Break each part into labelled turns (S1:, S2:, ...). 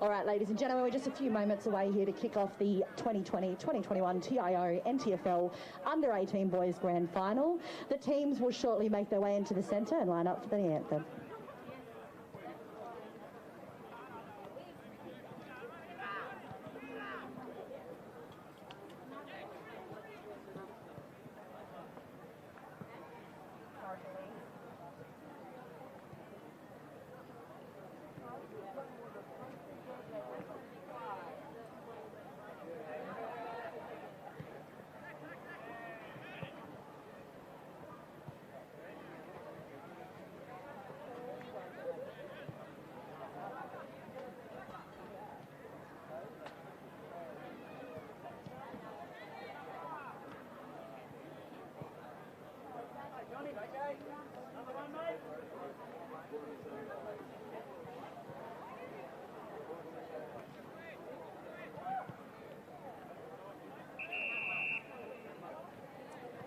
S1: All right, ladies and gentlemen, we're just a few moments away here to kick off the 2020-2021 TIO NTFL Under-18 Boys Grand Final. The teams will shortly make their way into the centre and line up for the anthem.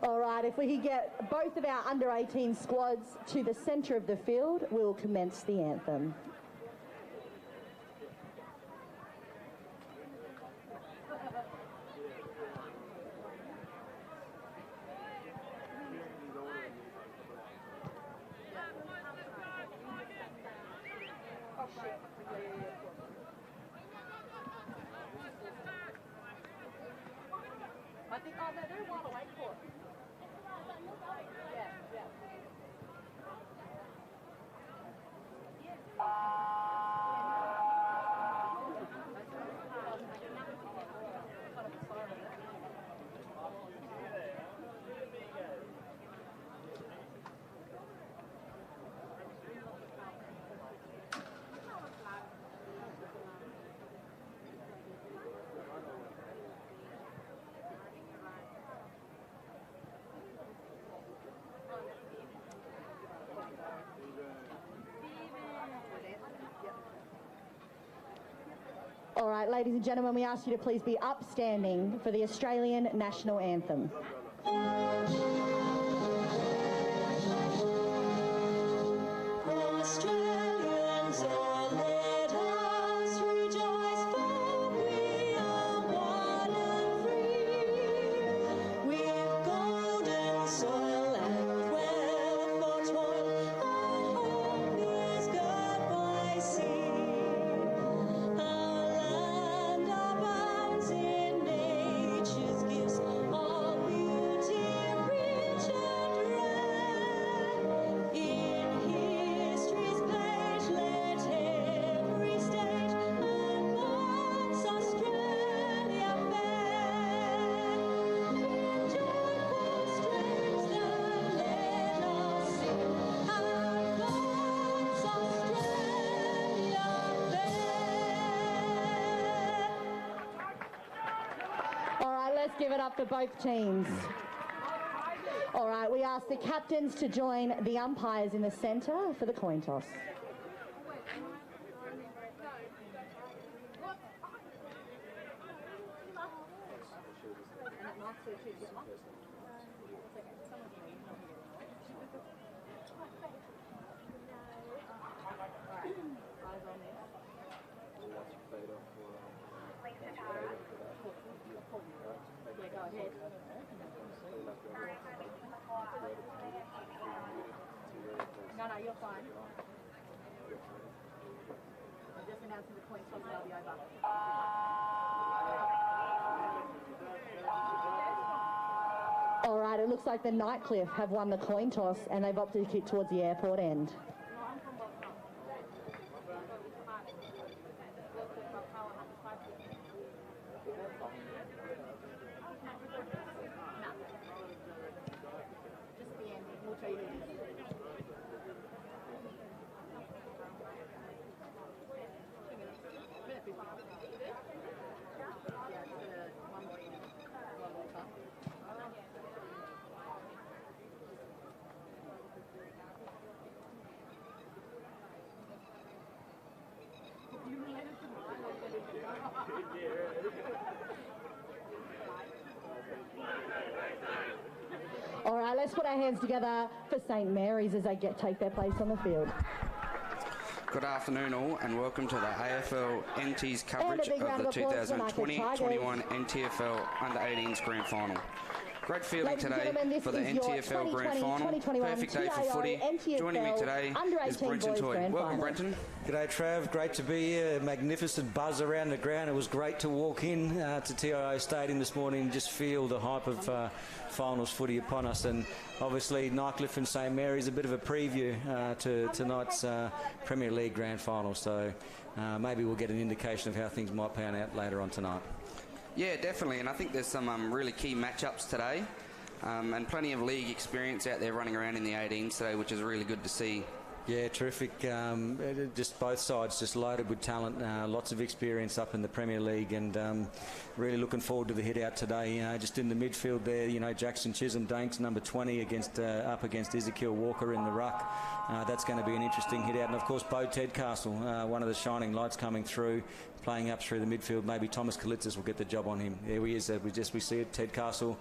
S1: All right, if we could get both of our under-18 squads to the centre of the field, we'll commence the anthem.
S2: I think they're a while away for it. Yeah, yeah.
S1: All right, ladies and gentlemen, we ask you to please be upstanding for the Australian National Anthem.
S3: Australians, oh, let us rejoice, for we are one and free. We've golden soil and wealth for toil, our home is God by sea. Our land abounds in nature's gifts, all beauty rich and rare. In history's page let every state advance Australia fair. In joyful strains then let us sing, advance Australia fair.
S1: All right, let's give it up for both teams. All right, we ask the captains to join the umpires in the centre for the coin toss.
S2: Yeah, go ahead. No, you're fine. I'm just announcing the coin toss and I'll be over.
S1: All right, it looks like the Nightcliff have won the coin toss and they've opted to kick towards the airport end.
S2: Just the end. We'll show you who it is.
S1: All right, let's put our hands together for St Mary's as they take their place on the field.
S4: Good afternoon all and welcome to the AFLNT's coverage
S1: And a big
S4: of
S1: round
S4: the
S1: of applause for Nightcliff
S4: 2020-21 NTFL Under-18s Grand Final. Great feeling
S1: Ladies and
S4: today
S1: gentlemen, this
S4: for the
S1: is your
S4: NTFL Grand
S1: 2020,
S4: Final. Perfect day for
S1: TIO
S4: footy.
S1: NTFL
S4: Joining me today is
S1: Under-18
S4: Brenton
S1: Boys
S4: Toy.
S1: Grand
S4: Welcome,
S1: Final.
S4: Brenton.
S5: G'day Trav, great to be here. Magnificent buzz around the ground. It was great to walk in to TIO Stadium this morning and just feel the hype of finals footy upon us. And obviously Nightcliff and St Mary's a bit of a preview to tonight's Premier League Grand Final. So maybe we'll get an indication of how things might pan out later on tonight.
S4: Yeah, definitely. And I think there's some really key matchups today. And plenty of league experience out there running around in the 18s today, which is really good to see.
S5: Yeah, terrific. Just both sides just loaded with talent, lots of experience up in the Premier League, and really looking forward to the hit out today. Just in the midfield there, Jackson Chisholm Danks, number 20, up against Ezekiel Walker in the ruck. That's going to be an interesting hit out. And of course, Bo Tedcastle, one of the shining lights coming through, playing up through the midfield. Maybe Thomas Kalitzis will get the job on him. There he is. We see it. Tedcastle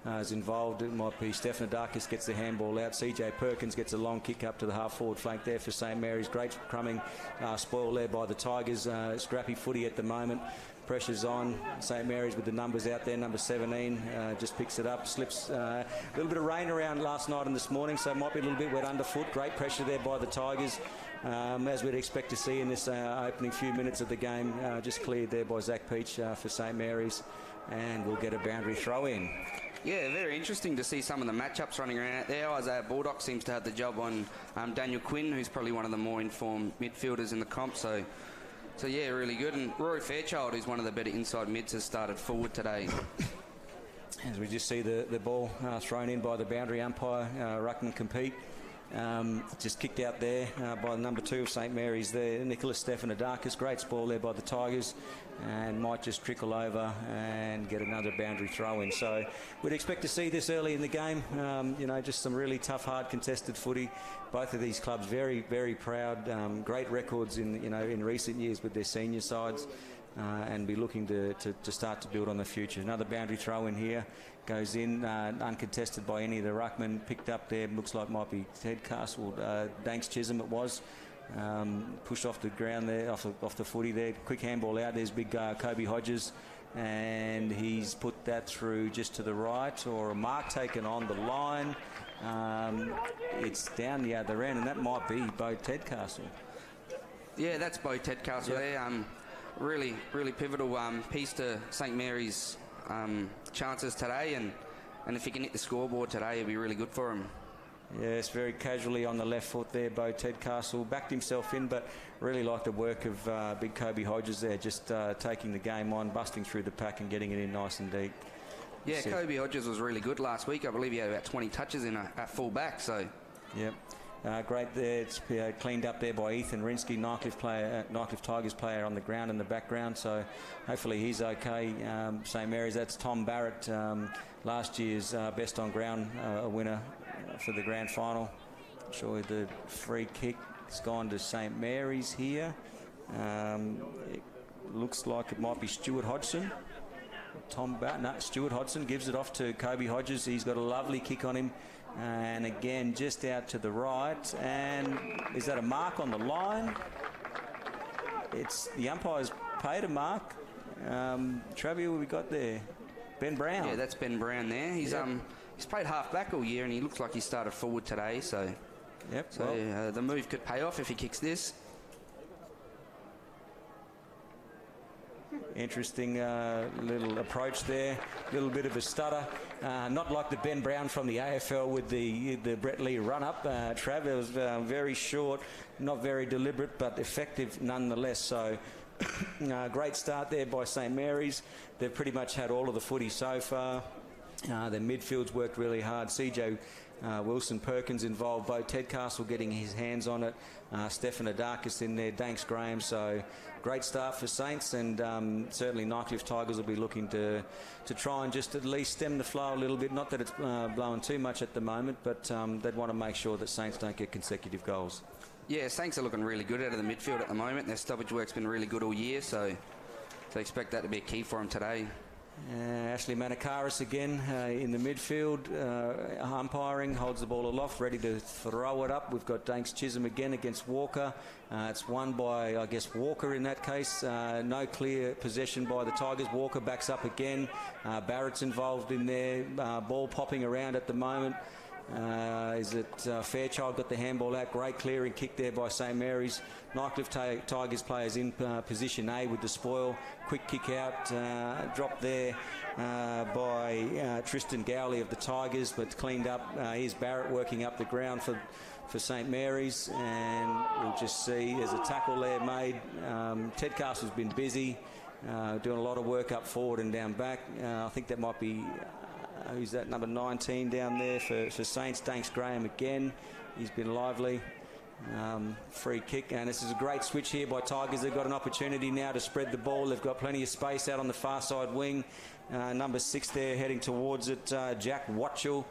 S5: is involved. It might be Stefan Adakis gets the handball out. CJ Perkins gets a long kick up to the half-forward flank there for St Mary's. Great crumbing spoil there by the Tigers. Scrappy footy at the moment. Pressure's on. St Mary's with the numbers out there. Number 17 just picks it up, slips. A little bit of rain around last night and this morning, so it might be a little bit wet underfoot. Great pressure there by the Tigers, as we'd expect to see in this opening few minutes of the game. Just cleared there by Zach Peach for St Mary's, and we'll get a boundary throw in.
S4: Yeah, very interesting to see some of the matchups running around out there. Isaiah Baldock seems to have the job on Daniel Quinn, who's probably one of the more informed midfielders in the comp. So yeah, really good. And Rory Fairchild, who's one of the better inside mids, has started forward today.
S5: As we just see the ball thrown in by the boundary umpire, Ruckman compete. Just kicked out there by number 2 of St Mary's there, Nicholas Stefanidakis. Great spoil there by the Tigers, and might just trickle over and get another boundary throw in. So we'd expect to see this early in the game. Just some really tough, hard contested footy. Both of these clubs very, very proud. Great records in recent years with their senior sides. And be looking to start to build on the future. Another boundary throw in here goes in, uncontested by any of the ruckmen. Picked up there, looks like might be Tedcastle, Danks Chisholm it was. Pushed off the ground there, off the footy there. Quick handball out. There's big Kobe Hodges, and he's put that through just to the right, or a mark taken on the line. It's down the other end, and that might be Bo Tedcastle. Yeah,
S4: that's Bo Tedcastle there. Really, really pivotal piece to St Mary's chances today, and if he can hit the scoreboard today, it'll be really good for him.
S5: Yes, very casually on the left foot there, Bo Tedcastle backed himself in, but really liked the work of big Kobe Hodges there, just taking the game on, busting through the pack and getting it in nice and deep.
S4: Yeah, Kobe Hodges was really good last week. I believe he had about 20 touches in at full back. So. Yep.
S5: Great there. It's cleaned up there by Ethan Rinsky, Nightcliff Tigers player on the ground in the background. So hopefully he's okay. St Mary's, that's Tom Barrett, last year's best on ground winner for the grand final. I'm sure the free kick has gone to St Mary's here. It looks like it might be Stuart Hodgson. Stuart Hodgson gives it off to Kobe Hodges. He's got a lovely kick on him. And again, just out to the right. And is that a mark on the line? It's the umpire's paid a mark. Travis, what we got there? Ben Brown.
S4: Yeah, that's Ben Brown there. He's played half back all year, and he looks like he started forward today. So, the move could pay off if he kicks this.
S5: Interesting little approach there. A little bit of a stutter. Not like the Ben Brown from the AFL with the Brett Lee run-up. Trav, it was very short, not very deliberate, but effective nonetheless. So great start there by St Mary's. They've pretty much had all of the footy so far. Their midfield's worked really hard. CJ Wilson Perkins involved, Bo Tedcastle getting his hands on it, Stefan Adakis in there, Danks Graham. So great start for Saints, and certainly Nightcliff Tigers will be looking to try and just at least stem the flow a little bit. Not that it's blowing too much at the moment, but they'd want to make sure that Saints don't get consecutive goals.
S4: Yeah, Saints are looking really good out of the midfield at the moment. Their stoppage work's been really good all year, so expect that to be a key for them today.
S5: Ashley Manakaris again in the midfield, umpiring, holds the ball aloft, ready to throw it up. We've got Danks Chisholm again against Walker. It's won by, I guess, Walker in that case. No clear possession by the Tigers. Walker backs up again. Barrett's involved in there. Ball popping around at the moment. Is it Fairchild got the handball out? Great clearing kick there by St Mary's. Nightcliff Tigers players in position A with the spoil. Quick kick out, dropped there by Tristan Gowley of the Tigers, but cleaned up. Here's Barrett working up the ground for St Mary's, and we'll just see there's a tackle there made. Ted Castle's been busy, doing a lot of work up forward and down back. I think that might be... who's that, number 19 down there for Saints? Danks Graham again. He's been lively. Free kick, and this is a great switch here by Tigers. They've got an opportunity now to spread the ball. They've got plenty of space out on the far side wing. Number 6 there heading towards it, Jack Watchell.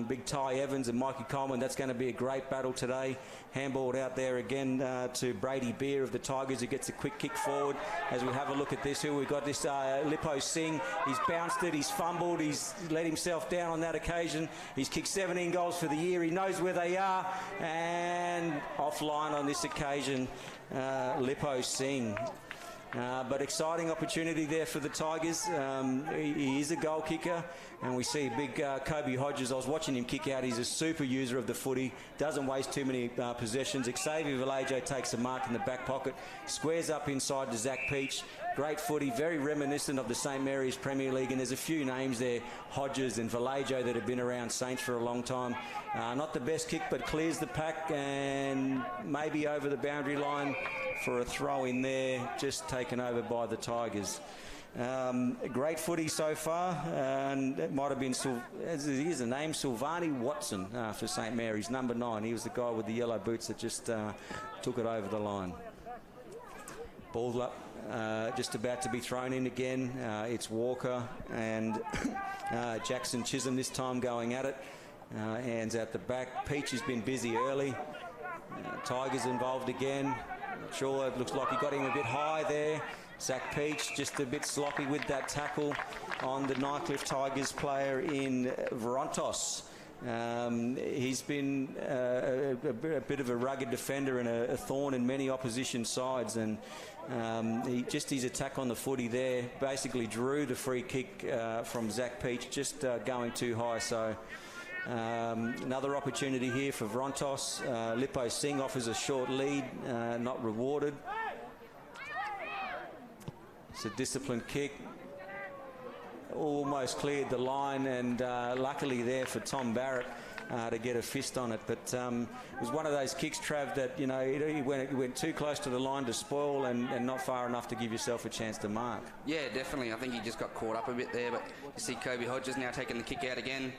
S5: Big Ty Evans and Mikey Coleman. That's going to be a great battle today. Handballed out there again to Brady Beer of the Tigers, who gets a quick kick forward. As we have a look at this, who we've got, this Lippo Singh. He's bounced it, he's fumbled, he's let himself down on that occasion. He's kicked 17 goals for the year. He knows where they are, and offline on this occasion, Lippo Singh. But exciting opportunity there for the Tigers. He is a goal kicker, and we see big Kobe Hodges. I was watching him kick out. He's a super user of the footy, doesn't waste too many possessions. Xavier Vallejo takes a mark in the back pocket, squares up inside to Zach Peach. Great footy, very reminiscent of the St Mary's Premier League, and there's a few names there, Hodges and Vallejo, that have been around Saints for a long time. Not the best kick, but clears the pack and maybe over the boundary line for a throw in there, just taken over by the Tigers. Great footy so far, and it might have been, here's the name, Silvani Watson for St Mary's, number 9. He was the guy with the yellow boots that just took it over the line. Ball up, just about to be thrown in again. It's Walker and Jackson Chisholm this time going at it. Hands out the back. Peach has been busy early. Tigers involved again. Sure, it looks like he got him a bit high there. Zach Peach just a bit sloppy with that tackle on the Nightcliff Tigers player in Varontos. He's been a bit of a rugged defender and a thorn in many opposition sides, and his attack on the footy there basically drew the free kick from Zach Peach, just going too high. So another opportunity here for Varontos. Lippo Singh offers a short lead, not rewarded. It's a disciplined kick. Almost cleared the line, and luckily there for Tom Barrett to get a fist on it. But it was one of those kicks, Trav, that, you know, he went too close to the line to spoil and not far enough to give yourself a chance to mark. Yeah, definitely. I think he just got caught up a bit there, but you see Kobe Hodges now taking the kick out again.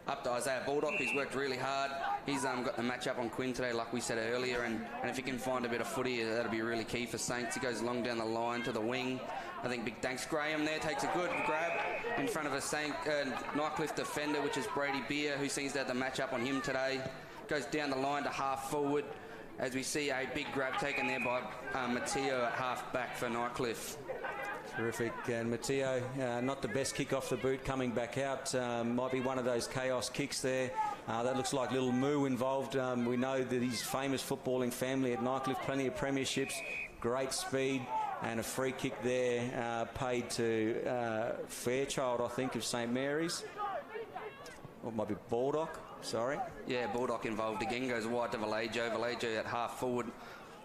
S5: Up to Isaiah Baldock, who's worked really hard. He's got the match up on Quinn today, like we said earlier, and if he can find a bit of footy, that'll be really key for Saints. He goes long down the line to the wing. I think big Danks Graham there takes a good grab in front of a Nightcliff defender, which is Brady Beer, who seems to have the match up on him today. Goes down the line to half forward, as we see a big grab taken there by Matteo at half back for Nightcliff. Terrific. And Matteo, not the best kick off the boot coming back out. Might be one of those chaos kicks there. That looks like little Moo involved. We know that he's famous footballing family at Nightcliff, plenty of premierships, great speed, and a free kick there paid to Fairchild, I think, of St Mary's. Or it might be Baldock, sorry. Yeah, Baldock involved again, goes wide to Vallejo. Vallejo at half forward.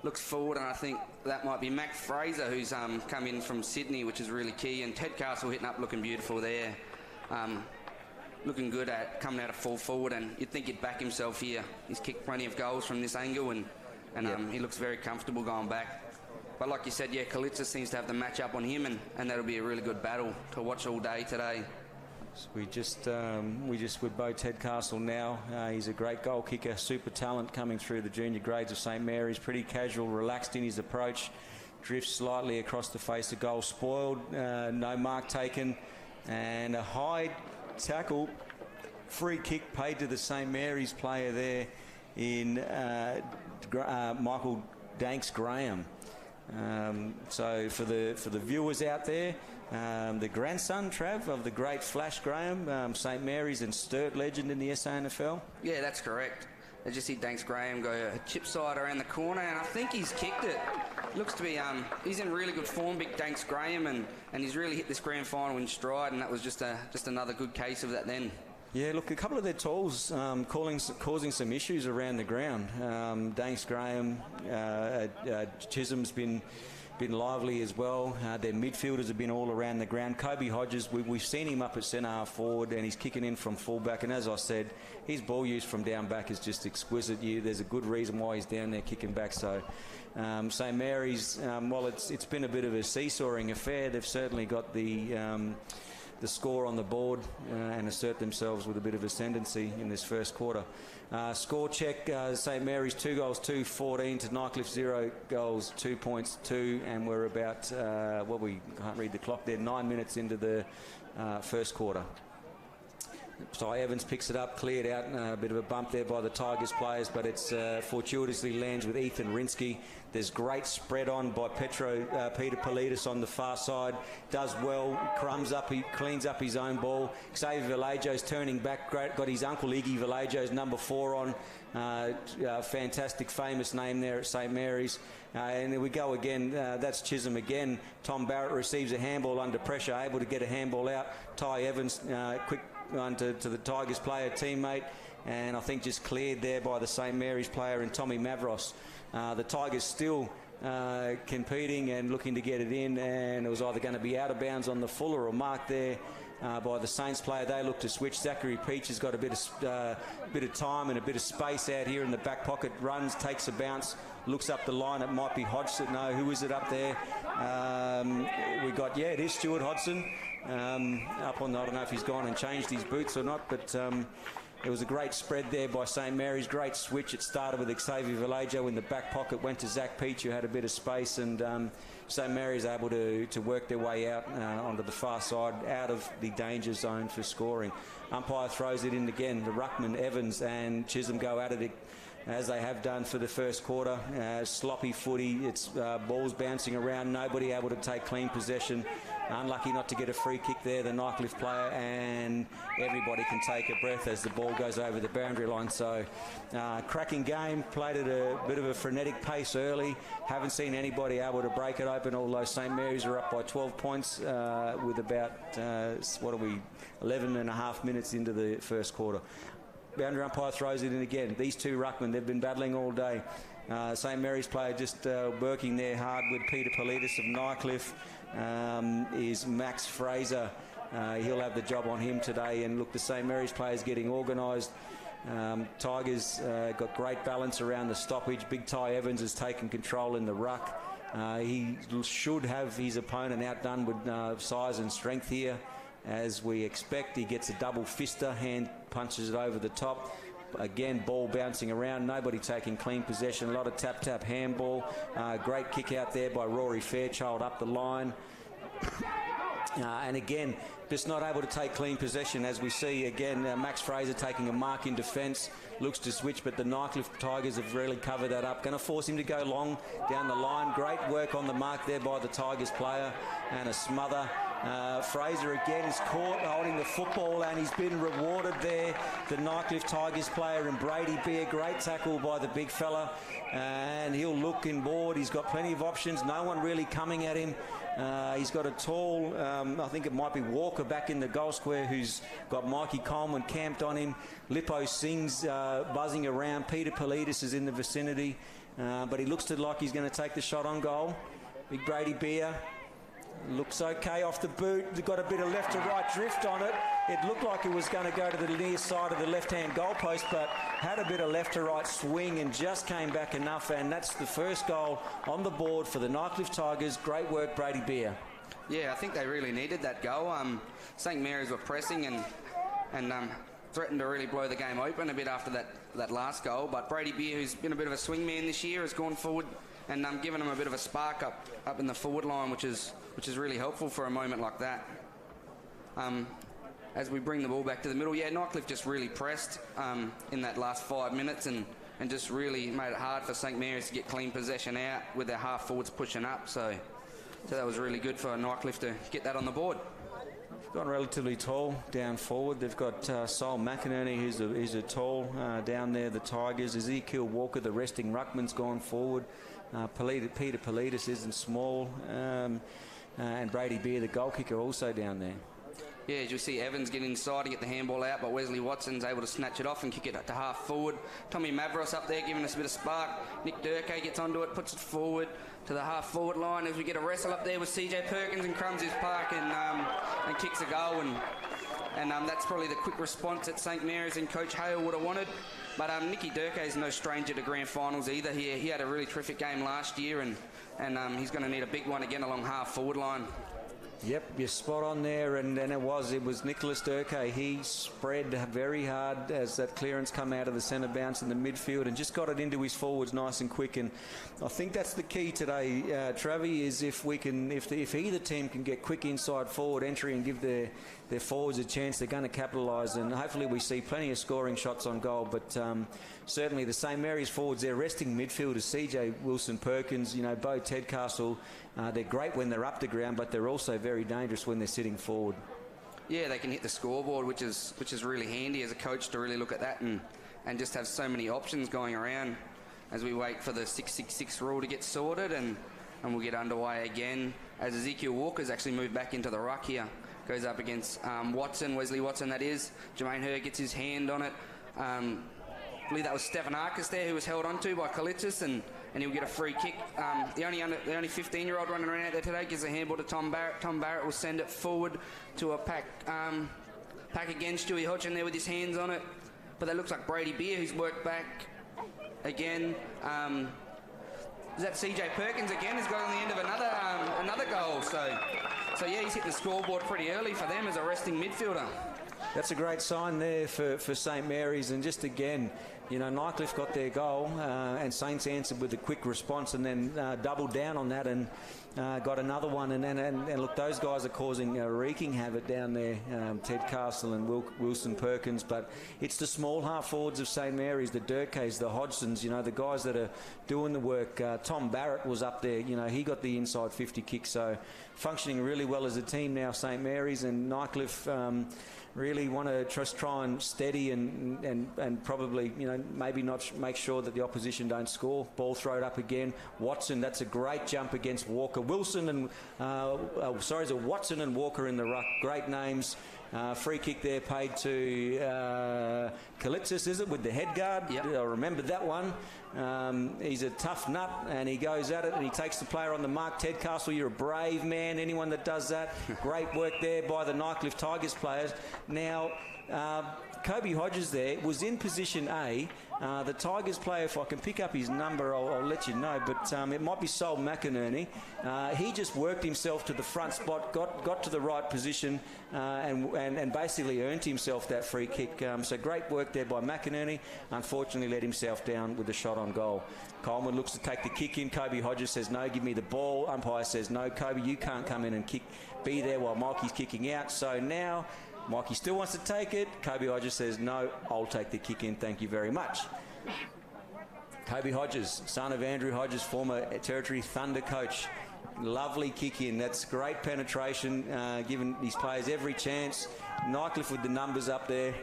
S5: Looks forward, and I think that might be Mac Fraser, who's come in from Sydney, which is really key. And Ted Castle hitting up, looking beautiful there. Looking good at coming out of full forward, and you'd think he'd back himself here. He's kicked plenty of goals from this angle, and he looks very comfortable going back. But like you said, yeah, Kalitsa seems to have the match up on him, and that'll be a really good battle to watch all day today. So we just with Bo Ted Castle now. He's a great goal kicker, super talent coming through the junior grades of St Mary's. Pretty casual, relaxed in his approach. Drifts slightly across the face of goal, spoiled. No mark taken, and a high tackle. Free kick paid to the St Mary's player there in Michael Danks Graham. So for the viewers out there, the grandson, Trav, of the great Flash Graham, St Mary's and Sturt legend in the SANFL.
S4: Yeah, that's correct. I just see Danks Graham go a chip side around the corner, and I think he's kicked it. Looks to be, he's in really good form, big Danks Graham, and he's really hit this grand final in stride, and that was just another good case of that then.
S5: Yeah, look, a couple of their tools causing some issues around the ground. Danks Graham, Chisholm's been lively as well. Their midfielders have been all around the ground. Kobe Hodges, we've seen him up at centre half forward, and he's kicking in from fullback. And as I said, his ball use from down back is just exquisite. There's a good reason why he's down there kicking back. So St Mary's, while it's been a bit of a seesawing affair, they've certainly got the score on the board and assert themselves with a bit of ascendancy in this first quarter. Score check, St Mary's 2 goals 2-14 to Nightcliff 0 goals 2 points 2, and we're about we can't read the clock there, 9 minutes into the first quarter. So Evans picks it up, cleared out, a bit of a bump there by the Tigers players, but it's fortuitously lands with Ethan Rinsky. There's great spread on by Peter Politis on the far side. Does well, he cleans up his own ball. Xavier Vallejo's turning back, got his uncle Iggy Vallejo's number 4 on. Fantastic, famous name there at St Mary's. And there we go again, that's Chisholm again. Tom Barrett receives a handball under pressure, able to get a handball out. Ty Evans, quick one to the Tigers player teammate, and I think just cleared there by the St Mary's player and Tommy Mavros. The Tigers still competing and looking to get it in, and it was either going to be out of bounds on the fuller or marked there by the Saints player. They look to switch. Zachary Peach has got a bit of time and a bit of space out here in the back pocket. Runs, takes a bounce, looks up the line. It might be Hodgson. No, who is it up there? It is Stuart Hodgson. Up on, I don't know if he's gone and changed his boots or not, but it was a great spread there by St Mary's. Great switch. It started with Xavier Vallejo in the back pocket, went to Zach Peach, who had a bit of space, and St Mary's able to work their way out onto the far side, out of the danger zone for scoring. Umpire throws it in again. The ruckman, Evans and Chisholm go at it as they have done for the first quarter. Sloppy footy. It's balls bouncing around. Nobody able to take clean possession. Unlucky not to get a free kick there, the Nightcliff player, and everybody can take a breath as the ball goes over the boundary line. So cracking game, played at a bit of a frenetic pace early. Haven't seen anybody able to break it open, although St Mary's are up by 12 points with about 11 and a half minutes into the first quarter. Boundary umpire throws it in again. These two ruckmen, they've been battling all day. St Mary's player just working there hard with Peter Politis of Nightcliff is Max Fraser. He'll have the job on him today. And look, the St Mary's players getting organised. Tigers got great balance around the stoppage. Big Ty Evans has taken control in the ruck. He should have his opponent outdone with size and strength here. As we expect, he gets a double fister, hand punches it over the top. Again, ball bouncing around, nobody taking clean possession. A lot of tap handball. Great kick out there by Rory Fairchild up the line. And again, just not able to take clean possession, as we see again Max Fraser taking a mark in defence, looks to switch, but the Nightcliff Tigers have really covered that up. Going to force him to go long down the line. Great work on the mark there by the Tigers player, and a smother. Fraser again is caught holding the football, and he's been rewarded there. The Nightcliff Tigers player and Brady Beer, great tackle by the big fella, and he'll look inboard. He's got plenty of options, no one really coming at him. He's got a tall, I think it might be Walker back in the goal square, who's got Mikey Coleman camped on him. Lippo Singh's buzzing around. Peter Politis is in the vicinity, but he looks like he's going to take the shot on goal. Big Brady Beer looks okay off the boot. They've got a bit of left to right drift on it. It looked like it was going to go to the near side of the left-hand goalpost, but had a bit of left to right swing and just came back enough, and that's the first goal on the board for the Nightcliff Tigers. Great work, Brady Beer.
S4: Yeah, I think they really needed that goal. St Mary's were pressing and threatened to really blow the game open a bit after that last goal, but Brady Beer, who's been a bit of a swingman this year, has gone forward and given them a bit of a spark up in the forward line, which is really helpful for a moment like that. As we bring the ball back to the middle, Nightcliff just really pressed in that last 5 minutes and just really made it hard for St Mary's to get clean possession out with their half forwards pushing up. So So that was really good for Nightcliff to get that on the board.
S5: Gone relatively tall down forward. They've got Sol McInerney, who's a tall down there, the Tigers. Ezekiel Walker, the resting ruckman's gone forward. Peter Politis isn't small. And Brady Beer, the goal kicker, also down there.
S4: Yeah, as you see Evans get inside to get the handball out, but Wesley Watson's able to snatch it off and kick it to half forward. Tommy Mavros up there giving us a bit of spark. Nick Durkay gets onto it, puts it forward to the half forward line as we get a wrestle up there with CJ Perkins and crumbs his park and kicks a goal. And that's probably the quick response that St Mary's and Coach Hale would have wanted. But Nicky Durkay is no stranger to grand finals either. He had a really terrific game last year, and he's going to need a big one again along half forward line.
S5: Yep, you're spot on there, and it was Nicholas Durkay. He spread very hard as that clearance come out of the centre bounce in the midfield and just got it into his forwards nice and quick. And I think that's the key today, Travi, is if either team can get quick inside forward entry and give their forwards a chance, they're going to capitalise, and hopefully we see plenty of scoring shots on goal. But certainly the St Mary's forwards, they're resting midfielders, CJ Wilson Perkins, Bo Tedcastle. They're great when they're up the ground, but they're also very dangerous when they're sitting forward.
S4: Yeah, they can hit the scoreboard, which is really handy as a coach to really look at that and just have so many options going around as we wait for the 6-6-6 rule to get sorted, and we'll get underway again as Ezekiel Walker's actually moved back into the ruck here. Goes up against Wesley Watson, that is. Jermaine Hurd gets his hand on it. I believe that was Stefan Arcus there who was held onto by Kalitzis, and he'll get a free kick. The only 15-year-old running around out there today gives a handball to Tom Barrett. Tom Barrett will send it forward to a pack again. Stewie Hodgson there with his hands on it. But that looks like Brady Beer who's worked back again. Is that CJ Perkins again? He's got on the end of another goal. So yeah, he's hit the scoreboard pretty early for them as a resting midfielder.
S5: That's a great sign there for St Mary's, and just again, Nightcliff got their goal and Saints answered with a quick response and then doubled down on that and got another one. And look, those guys are causing wreaking havoc down there, Ted Castle and Wilson Perkins. But it's the small half forwards of St Mary's, the Durkays, the Hodgsons, the guys that are doing the work. Tom Barrett was up there, he got the inside 50 kick, so functioning really well as a team now, St Mary's. And Nightcliff really want to just try and steady and probably, maybe not make sure that the opposition don't score. Ball thrown up again. Watson, that's a great jump against Walker. Watson and Walker in the ruck. Great names. Free kick there paid to Kalitzis, is it, with the head guard?
S4: Yep.
S5: I remember that one. He's a tough nut and he goes at it and he takes the player on the mark. Ted Castle, you're a brave man. Anyone that does that, great work there by the Nightcliff Tigers players. Now, Kobe Hodges there was in position A. The Tigers player, if I can pick up his number, I'll let you know, but it might be Sol McInerney. He just worked himself to the front spot, got to the right position, and basically earned himself that free kick. So great work there by McInerney. Unfortunately let himself down with the shot on goal. Coleman looks to take the kick in. Kobe Hodges says, no, give me the ball. Umpire says, no, Kobe, you can't come in and be there while Mikey's kicking out. So now Mikey still wants to take it. Kobe Hodges says, no, I'll take the kick in, thank you very much. Kobe Hodges, son of Andrew Hodges, former Territory Thunder coach. Lovely kick in. That's great penetration, giving his players every chance. Nightcliff with the numbers up there.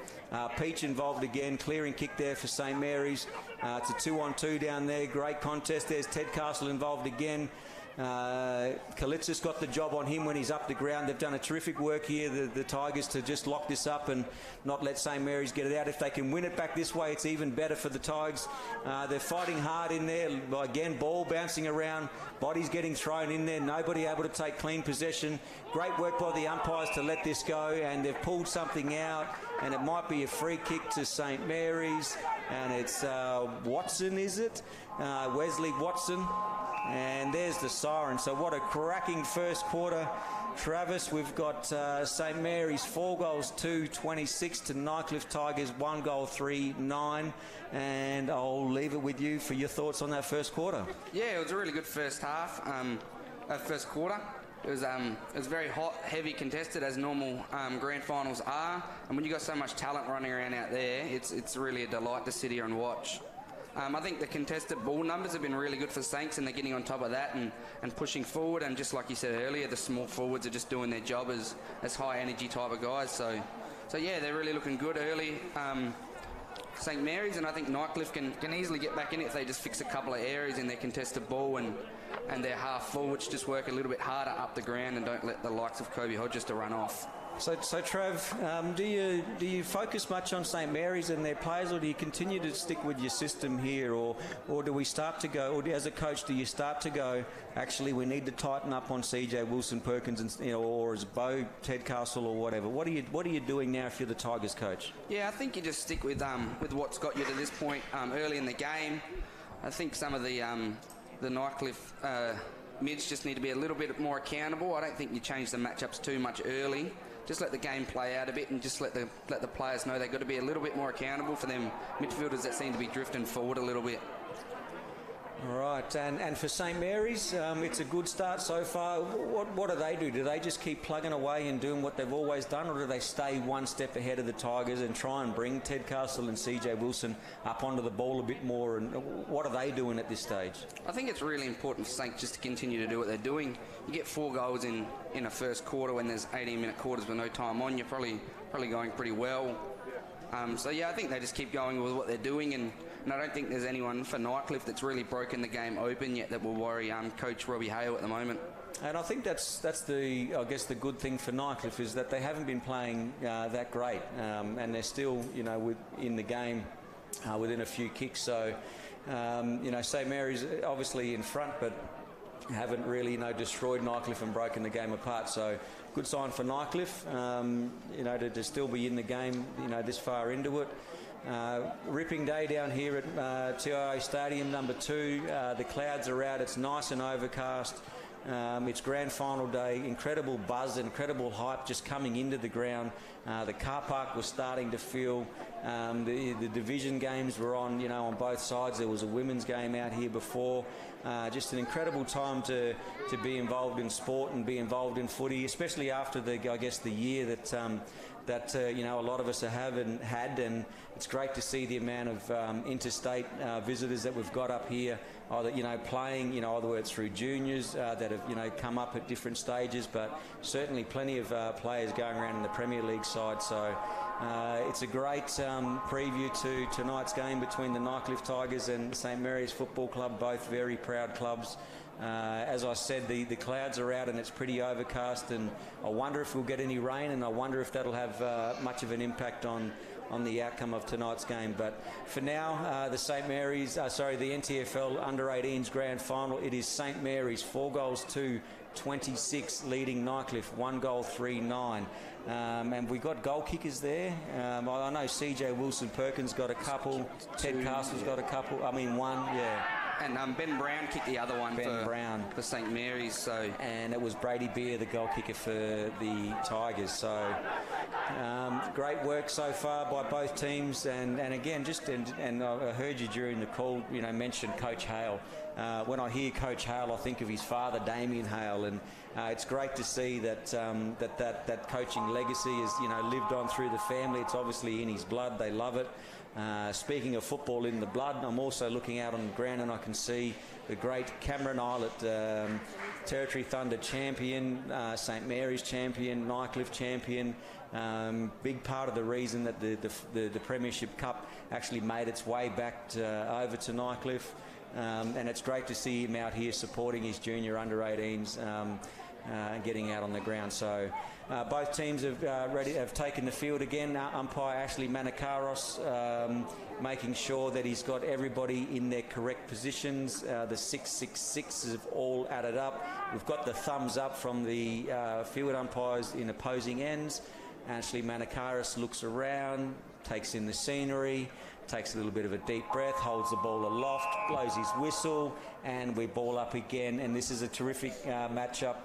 S5: Peach involved again, clearing kick there for St Mary's. It's a 2-on-2 down there. Great contest. There's Ted Castle involved again. Kalitzis got the job on him when he's up the ground. They've done a terrific work here, the Tigers, to just lock this up and not let St Mary's get it out. If they can win it back this way, it's even better for the Tigers. They're fighting hard in there. Again, ball bouncing around, bodies getting thrown in there, nobody able to take clean possession. Great work by the umpires to let this go, and they've pulled something out, and it might be a free kick to St Mary's, and it's Watson, is it? Wesley Watson. And there's the siren. So what a cracking first quarter, Travis. We've got St Mary's 4 goals 2-26 to Nightcliff Tigers 1 goal 3-9. And I'll leave it with you for your thoughts on that first quarter.
S4: Yeah, it was a really good first half. First quarter. It was very hot, heavy contested, as normal grand finals are. And when you've got so much talent running around out there, it's really a delight to sit here and watch. I think the contested ball numbers have been really good for Saints, and they're getting on top of that and pushing forward. And just like you said earlier, the small forwards are just doing their job as high energy type of guys. So yeah, they're really looking good early. St Mary's, and I think Nightcliff can easily get back in it if they just fix a couple of areas in their contested ball and their half forwards just work a little bit harder up the ground and don't let the likes of Kobe Hodges to run off.
S5: So Trav, do you focus much on St Mary's and their players, or do you continue to stick with your system here, or do we start to go, or as a coach, do you start to go, actually we need to tighten up on CJ Wilson Perkins, and or as Bo Tedcastle or whatever? What are you doing now if you're the Tigers coach?
S4: Yeah, I think you just stick with what's got you to this point early in the game. I think some of the Nightcliff mids just need to be a little bit more accountable. I don't think you change the matchups too much early. Just let the game play out a bit and just let the players know they've got to be a little bit more accountable for them midfielders that seem to be drifting forward a little bit.
S5: All right, and for St Mary's, it's a good start so far. What do they do? Do they just keep plugging away and doing what they've always done, or do they stay one step ahead of the Tigers and try and bring Tedcastle and CJ Wilson up onto the ball a bit more? And what are they doing at this stage?
S4: I think it's really important for Saints just to continue to do what they're doing. You get 4 goals in a first quarter when there's 18-minute quarters with no time on. You're probably going pretty well. So yeah, I think they just keep going with what they're doing, and I don't think there's anyone for Nightcliff that's really broken the game open yet that will worry Coach Robbie Hale at the moment.
S5: And I think that's the the good thing for Nightcliff is that they haven't been playing that great, and they're still in the game within a few kicks. So St Mary's obviously in front, but haven't really destroyed Nightcliff and broken the game apart. So good sign for Nightcliff, to still be in the game this far into it. Ripping day down here at TIO Stadium number 2. The clouds are out, it's nice and overcast. It's grand final day, incredible buzz, incredible hype just coming into the ground. The car park was starting to fill. The division games were on both sides. There was a women's game out here before. Just an incredible time to be involved in sport and be involved in footy, especially after the year that a lot of us haven't had, and it's great to see the amount of interstate visitors that we've got up here, either playing either it's through juniors that have come up at different stages, but certainly plenty of players going around in the Premier League side. So it's a great preview to tonight's game between the Nightcliff Tigers and St Mary's Football Club, both very proud clubs. As I said, the clouds are out and it's pretty overcast, and I wonder if we'll get any rain, and I wonder if that'll have much of an impact on the outcome of tonight's game. But for now, the NTFL Under-18s Grand Final, it is St Mary's 4 goals to 26 leading Nightcliff 1 goal 3-9. And we've got goal kickers there. I know CJ Wilson Perkins got a couple, Ted Castle's got a couple, one, yeah.
S4: And Ben Brown kicked the other one for St Mary's. So,
S5: and it was Brady Beer, the goal kicker for the Tigers. So great work so far by both teams. And again, and I heard you during the call, mention Coach Hale. When I hear Coach Hale, I think of his father, Damien Hale, and it's great to see that that coaching legacy is lived on through the family. It's obviously in his blood. They love it. Speaking of football in the blood, I'm also looking out on the ground and I can see the great Cameron Islet, Territory Thunder champion, St Mary's champion, Nightcliff champion. Big part of the reason that the Premiership Cup actually made its way back over to Nightcliff. And it's great to see him out here supporting his junior under-18s getting out on the ground. So both teams have taken the field again. Umpire Ashley Manakaros making sure that he's got everybody in their correct positions. The 666 have all added up. We've got the thumbs up from the field umpires in opposing ends. Ashley Manakaros looks around, takes in the scenery, takes a little bit of a deep breath, holds the ball aloft, blows his whistle, and we ball up again. And this is a terrific matchup.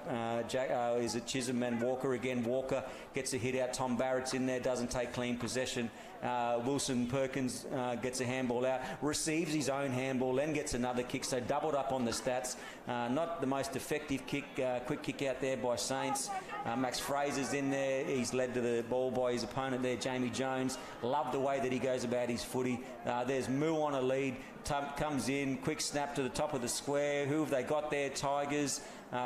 S5: Is it Chisholm and Walker again? Walker gets a hit out. Tom Barrett's in there, doesn't take clean possession. Wilson Perkins gets a handball out, receives his own handball, then gets another kick. So doubled up on the stats. Not the most effective kick, quick kick out there by Saints. Max Fraser's in there. He's led to the ball by his opponent there, Jamie Jones. Love the way that he goes about his footy. There's Moo on a lead. comes in, quick snap to the top of the square. Who have they got there? Tigers.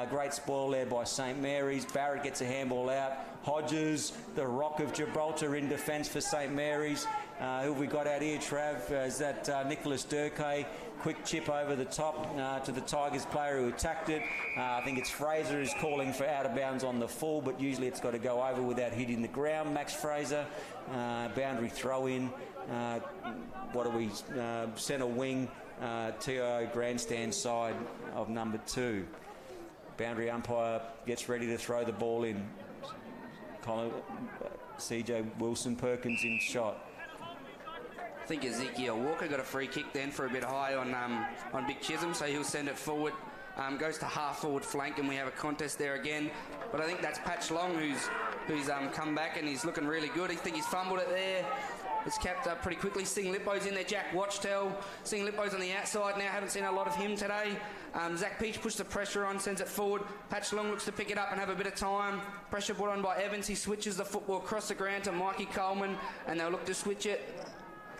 S5: Great spoil there by St Mary's. Barrett gets a handball out. Hodges, the Rock of Gibraltar in defence for St Mary's. Who have we got out here, Trav? Is that Nicholas Durkay? Quick chip over the top to the Tigers player who attacked it. I think it's Fraser who's calling for out of bounds on the full, but usually it's got to go over without hitting the ground. Max Fraser, boundary throw in. What are we? Centre wing, TIO grandstand side of number 2. Boundary umpire gets ready to throw the ball in. CJ Wilson Perkins in shot.
S4: I think Ezekiel Walker got a free kick then for a bit high on Big Chisholm, so he'll send it forward. Goes to half forward flank, and we have a contest there again. But I think that's Patch Long who's come back, and he's looking really good. I think he's fumbled it there. It's capped up pretty quickly. Sing Lippo's in there. Jack Watchtel. Sing Lippo's on the outside now. Haven't seen a lot of him today. Zach Peach puts the pressure on, sends it forward. Patch Long looks to pick it up and have a bit of time. Pressure brought on by Evans. He switches the football across the ground to Mikey Coleman, and they'll look to switch it.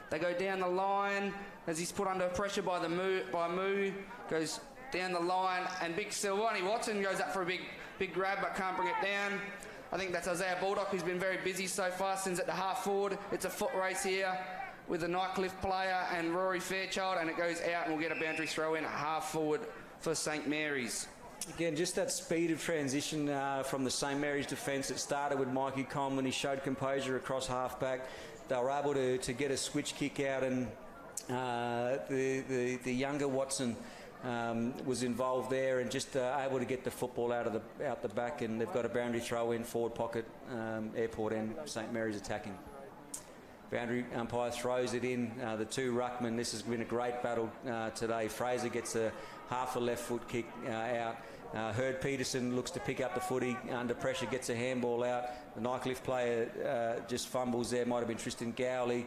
S4: They go down the line as he's put under pressure by Moo. Goes down the line, and big Silvani Watson goes up for a big grab but can't bring it down. I think that's Isaiah Baldock, who's been very busy so far, sends it to half forward. It's a foot race here with the Nightcliff player and Rory Fairchild, and it goes out, and we'll get a boundary throw in at half forward for St Mary's.
S5: Again, just that speed of transition from the St Mary's defence. It started with Mikey Coleman. He showed composure across half-back. They were able to get a switch kick out, and the younger Watson was involved there, and just able to get the football out the back, and they've got a boundary throw in forward pocket, Airport and St Mary's attacking. Boundary umpire throws it in. The 2 ruckmen. This has been a great battle today. Fraser gets a half a left foot kick out. Herd Peterson looks to pick up the footy under pressure, gets a handball out. The Nightcliff player just fumbles there. Might have been Tristan Gowley.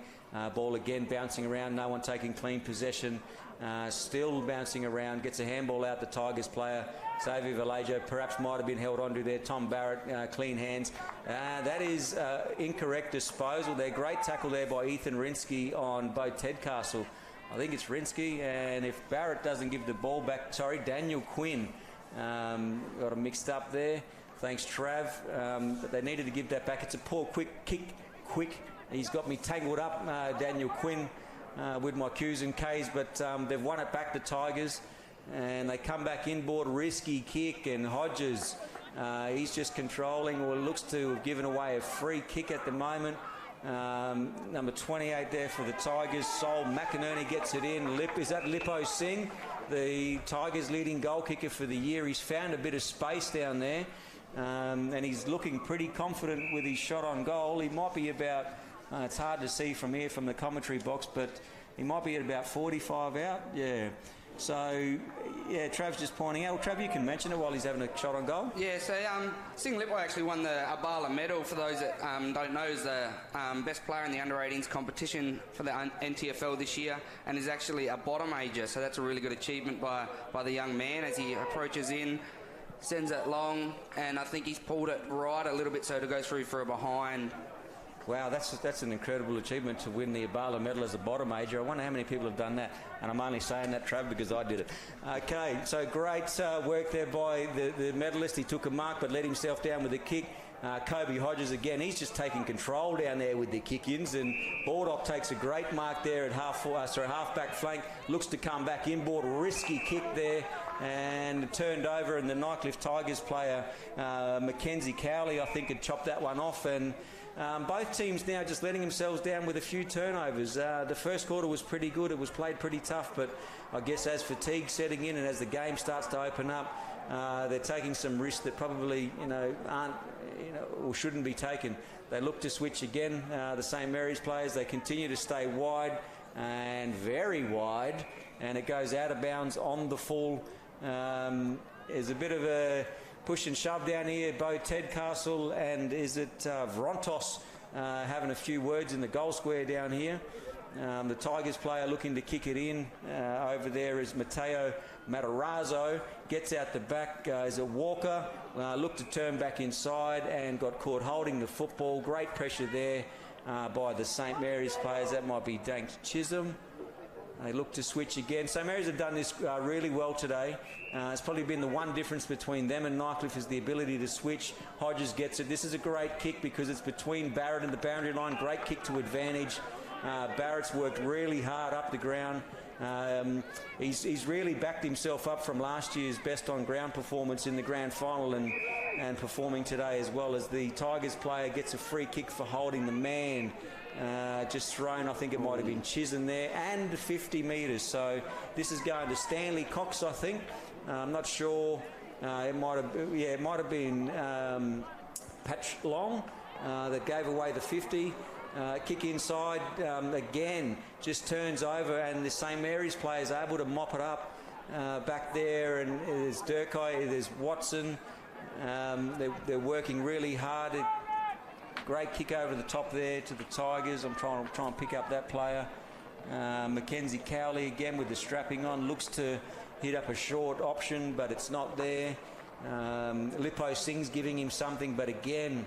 S5: Ball again bouncing around. No one taking clean possession. Still bouncing around. Gets a handball out. The Tigers player, Xavier Vallejo, perhaps might have been held onto there. Tom Barrett, clean hands. That is incorrect disposal there. Great tackle there by Ethan Rinsky on Bo Tedcastle. I think it's Rinsky, and if Barrett doesn't give the ball back, sorry, Daniel Quinn. Got him mixed up there. Thanks, Trav. But they needed to give that back. It's a poor, quick kick. He's got me tangled up, Daniel Quinn, with my Q's and K's, but they've won it back, the Tigers, and they come back inboard. Risky kick, and Hodges, he's just controlling, or looks to have given away a free kick at the moment. Number 28 there for the Tigers. Sol McInerney gets it in. Is that Lippo Singh, the Tigers' leading goal kicker for the year? He's found a bit of space down there, and he's looking pretty confident with his shot on goal. He might be about, it's hard to see from here from the commentary box, but he might be at about 45 out. Yeah. So, yeah, Trav's just pointing out. Well, Trav, you can mention it while he's having a shot on goal.
S4: Yeah, so Sing Lippo actually won the Abala medal, for those that don't know, is the best player in the under-18s competition for the NTFL this year, and is actually a bottom ager, so that's a really good achievement by the young man as he approaches in, sends it long, and I think he's pulled it right a little bit so to go through for a behind.
S5: Wow, that's an incredible achievement to win the Abala medal as a bottom ager. I wonder how many people have done that, and I'm only saying that, Trav, because I did it. Okay, so great work there by the medalist. He took a mark but let himself down with a kick. Kobe Hodges again, he's just taking control down there with the kick-ins, and Baldock takes a great mark there at half-back flank, looks to come back inboard, risky kick there, and turned over, and the Nightcliff Tigers player, Mackenzie Cowley, I think, had chopped that one off, and both teams now just letting themselves down with a few turnovers. The first quarter was pretty good. It was played pretty tough, but I guess as fatigue setting in and as the game starts to open up, they're taking some risks that probably aren't or shouldn't be taken. They look to switch again. The St Mary's players, they continue to stay wide and very wide, and it goes out of bounds on the full. There's a bit of a push and shove down here. Bo Tedcastle and is it Vrontos having a few words in the goal square down here. The Tigers player looking to kick it in. Over there is Matteo Matarazzo. Gets out the back. Is it Walker? Looked to turn back inside and got caught holding the football. Great pressure there by the St Mary's players. That might be Dank Chisholm. They look to switch again. St Mary's have done this really well today. It's probably been the one difference between them and Nightcliff is the ability to switch. Hodges gets it. This is a great kick because it's between Barrett and the boundary line. Great kick to advantage. Barrett's worked really hard up the ground. He's really backed himself up from last year's best on ground performance in the grand final and performing today as well. As the Tigers player gets a free kick for holding the man. Just thrown, I think it might have been Chisholm there, and 50 metres. So this is going to Stanley Cox, I think. I'm not sure. It might have been Patch Long that gave away the 50. Kick inside again, just turns over, and the St Mary's player is able to mop it up back there. And there's Durkay, there's Watson. They're working really hard. Great kick over the top there to the Tigers. I'm trying to pick up that player. Mackenzie Cowley again with the strapping on. Looks to hit up a short option, but it's not there. Lippo Singh's giving him something, but again,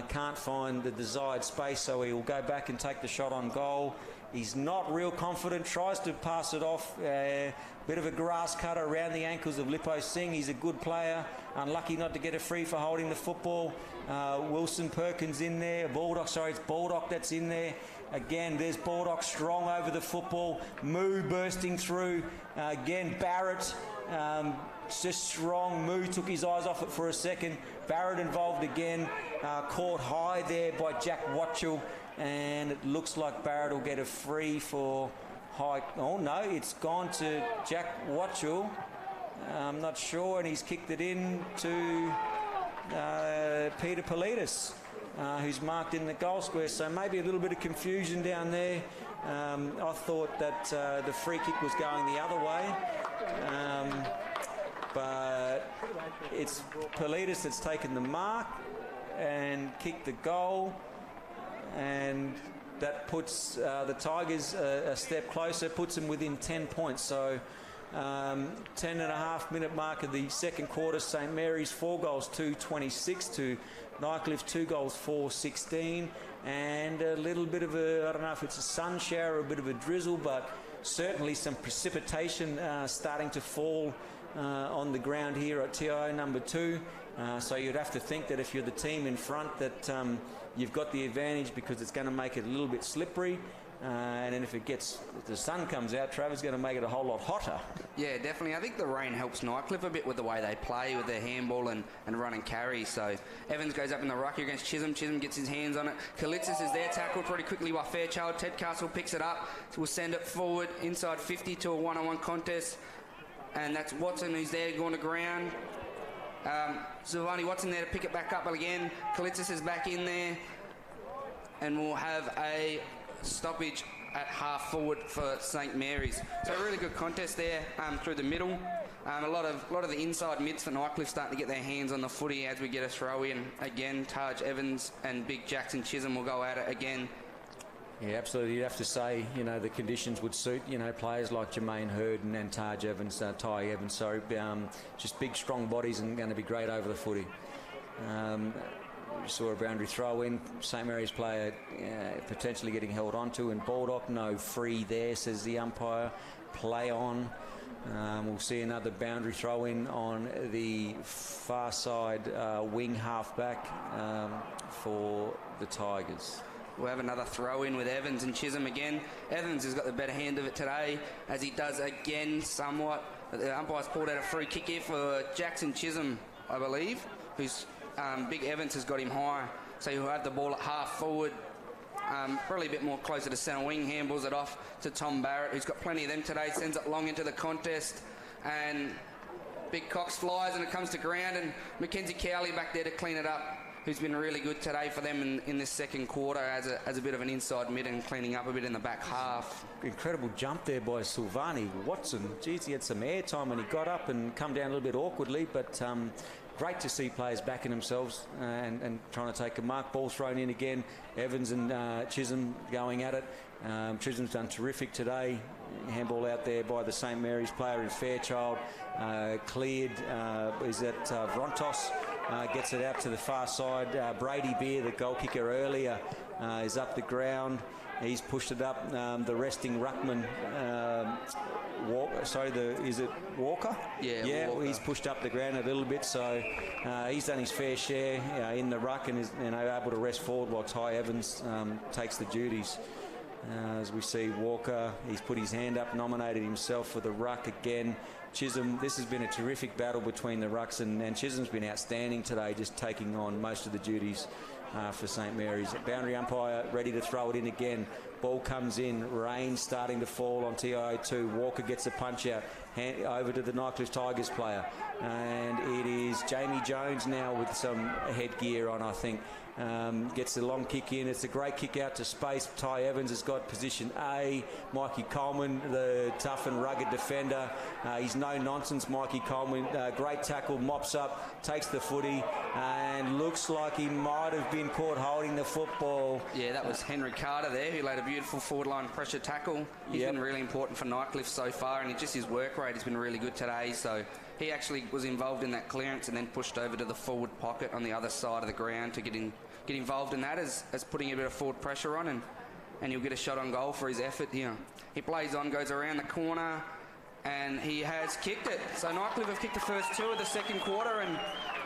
S5: can't find the desired space, so he will go back and take the shot on goal. He's not real confident, tries to pass it off. Bit of a grass cutter around the ankles of Lippo Singh. He's a good player. Unlucky not to get a free for holding the football. Wilson Perkins in there. It's Baldock that's in there. Again, there's Baldock strong over the football. Moo bursting through. Again, Barrett just strong. Moo took his eyes off it for a second. Barrett involved again. Caught high there by Jack Watchell. And it looks like Barrett will get a free for high. Oh no, it's gone to Jack Watchell. I'm not sure, and he's kicked it in to Peter Politis, who's marked in the goal square. So maybe a little bit of confusion down there. I thought that the free kick was going the other way, but it's Politis that's taken the mark and kicked the goal. And that puts the Tigers a step closer, puts them within 10 points. So 10.5-minute mark of the second quarter, St Mary's 4 goals 2-26 to Nightcliff 2 goals 4-16, and a little bit of a, I don't know if it's a sun shower or a bit of a drizzle, but certainly some precipitation starting to fall on the ground here at TIO number 2. So you'd have to think that if you're the team in front that you've got the advantage because it's going to make it a little bit slippery. And then if the sun comes out, Trevor's going to make it a whole lot hotter.
S4: Yeah, definitely. I think the rain helps Nightcliff a bit with the way they play with their handball and run and carry. So Evans goes up in the ruck against Chisholm. Chisholm gets his hands on it. Kalitzis is there, tackled pretty quickly by Fairchild. Ted Castle picks it up. So we'll send it forward inside 50 to a one-on-one contest. And that's Watson who's there going to ground. Silvani Watson there to pick it back up again. Kalitzis is back in there. And we'll have a stoppage at half forward for St Mary's. So a really good contest there through the middle. A lot of the inside mids for Nightcliff starting to get their hands on the footy as we get a throw in. Again, Taj Evans and Big Jackson Chisholm will go at it again.
S5: Yeah, absolutely. You'd have to say, the conditions would suit, players like Jermaine Hurd and Taj Evans, Ty Evans, sorry. Just big, strong bodies and going to be great over the footy. We saw a boundary throw in. St Mary's player potentially getting held onto, and Baldock, no free there, says the umpire. Play on. We'll see another boundary throw in on the far side wing halfback for the Tigers.
S4: We'll have another throw in with Evans and Chisholm again. Evans has got the better hand of it today, as he does again somewhat. The umpire's pulled out a free kick here for Jackson Chisholm, I believe, who's Big Evans has got him high. So he'll have the ball at half forward, probably a bit more closer to centre wing. Handballs it off to Tom Barrett, who's got plenty of them today. Sends it long into the contest, and Big Cox flies and it comes to ground, and Mackenzie Cowley back there to clean it up, who's been really good today for them in this second quarter as a bit of an inside mid and cleaning up a bit in the back half.
S5: Incredible jump there by Silvani Watson. Geez, he had some air time when he got up and come down a little bit awkwardly, but great to see players backing themselves and trying to take a mark. Ball thrown in again. Evans and Chisholm going at it. Chisholm's done terrific today. Handball out there by the St Mary's player in Fairchild. Cleared is that Vrontos. Gets it out to the far side. Brady Beer, the goal kicker earlier, is up the ground. He's pushed it up. The resting ruckman, is it Walker?
S4: Yeah, Walker.
S5: He's pushed up the ground a little bit, so he's done his fair share in the ruck and is able to rest forward while Ty Evans takes the duties. As we see Walker, he's put his hand up, nominated himself for the ruck again. Chisholm, this has been a terrific battle between the rucks, and Chisholm's been outstanding today, just taking on most of the duties for St Mary's. Boundary umpire ready to throw it in again. Ball comes in, rain starting to fall on TIO 2. Walker gets a punch out, over to the Nightcliff Tigers player, and it is Jamie Jones now with some headgear on, I think. Gets the long kick in. It's a great kick out to space. Ty Evans has got position A. Mikey Coleman, the tough and rugged defender. He's no nonsense, Mikey Coleman. Great tackle, mops up, takes the footy, and looks like he might have been caught holding the football.
S4: Yeah, that was Henry Carter there, who laid a beautiful forward line pressure tackle. He's been really important for Nightcliff so far, and just his work rate has been really good today. So he actually was involved in that clearance and then pushed over to the forward pocket on the other side of the ground to get involved in that as putting a bit of forward pressure on, and he'll get a shot on goal for his effort here. He plays on, goes around the corner, and he has kicked it. So Nightcliff have kicked the first 2 of the second quarter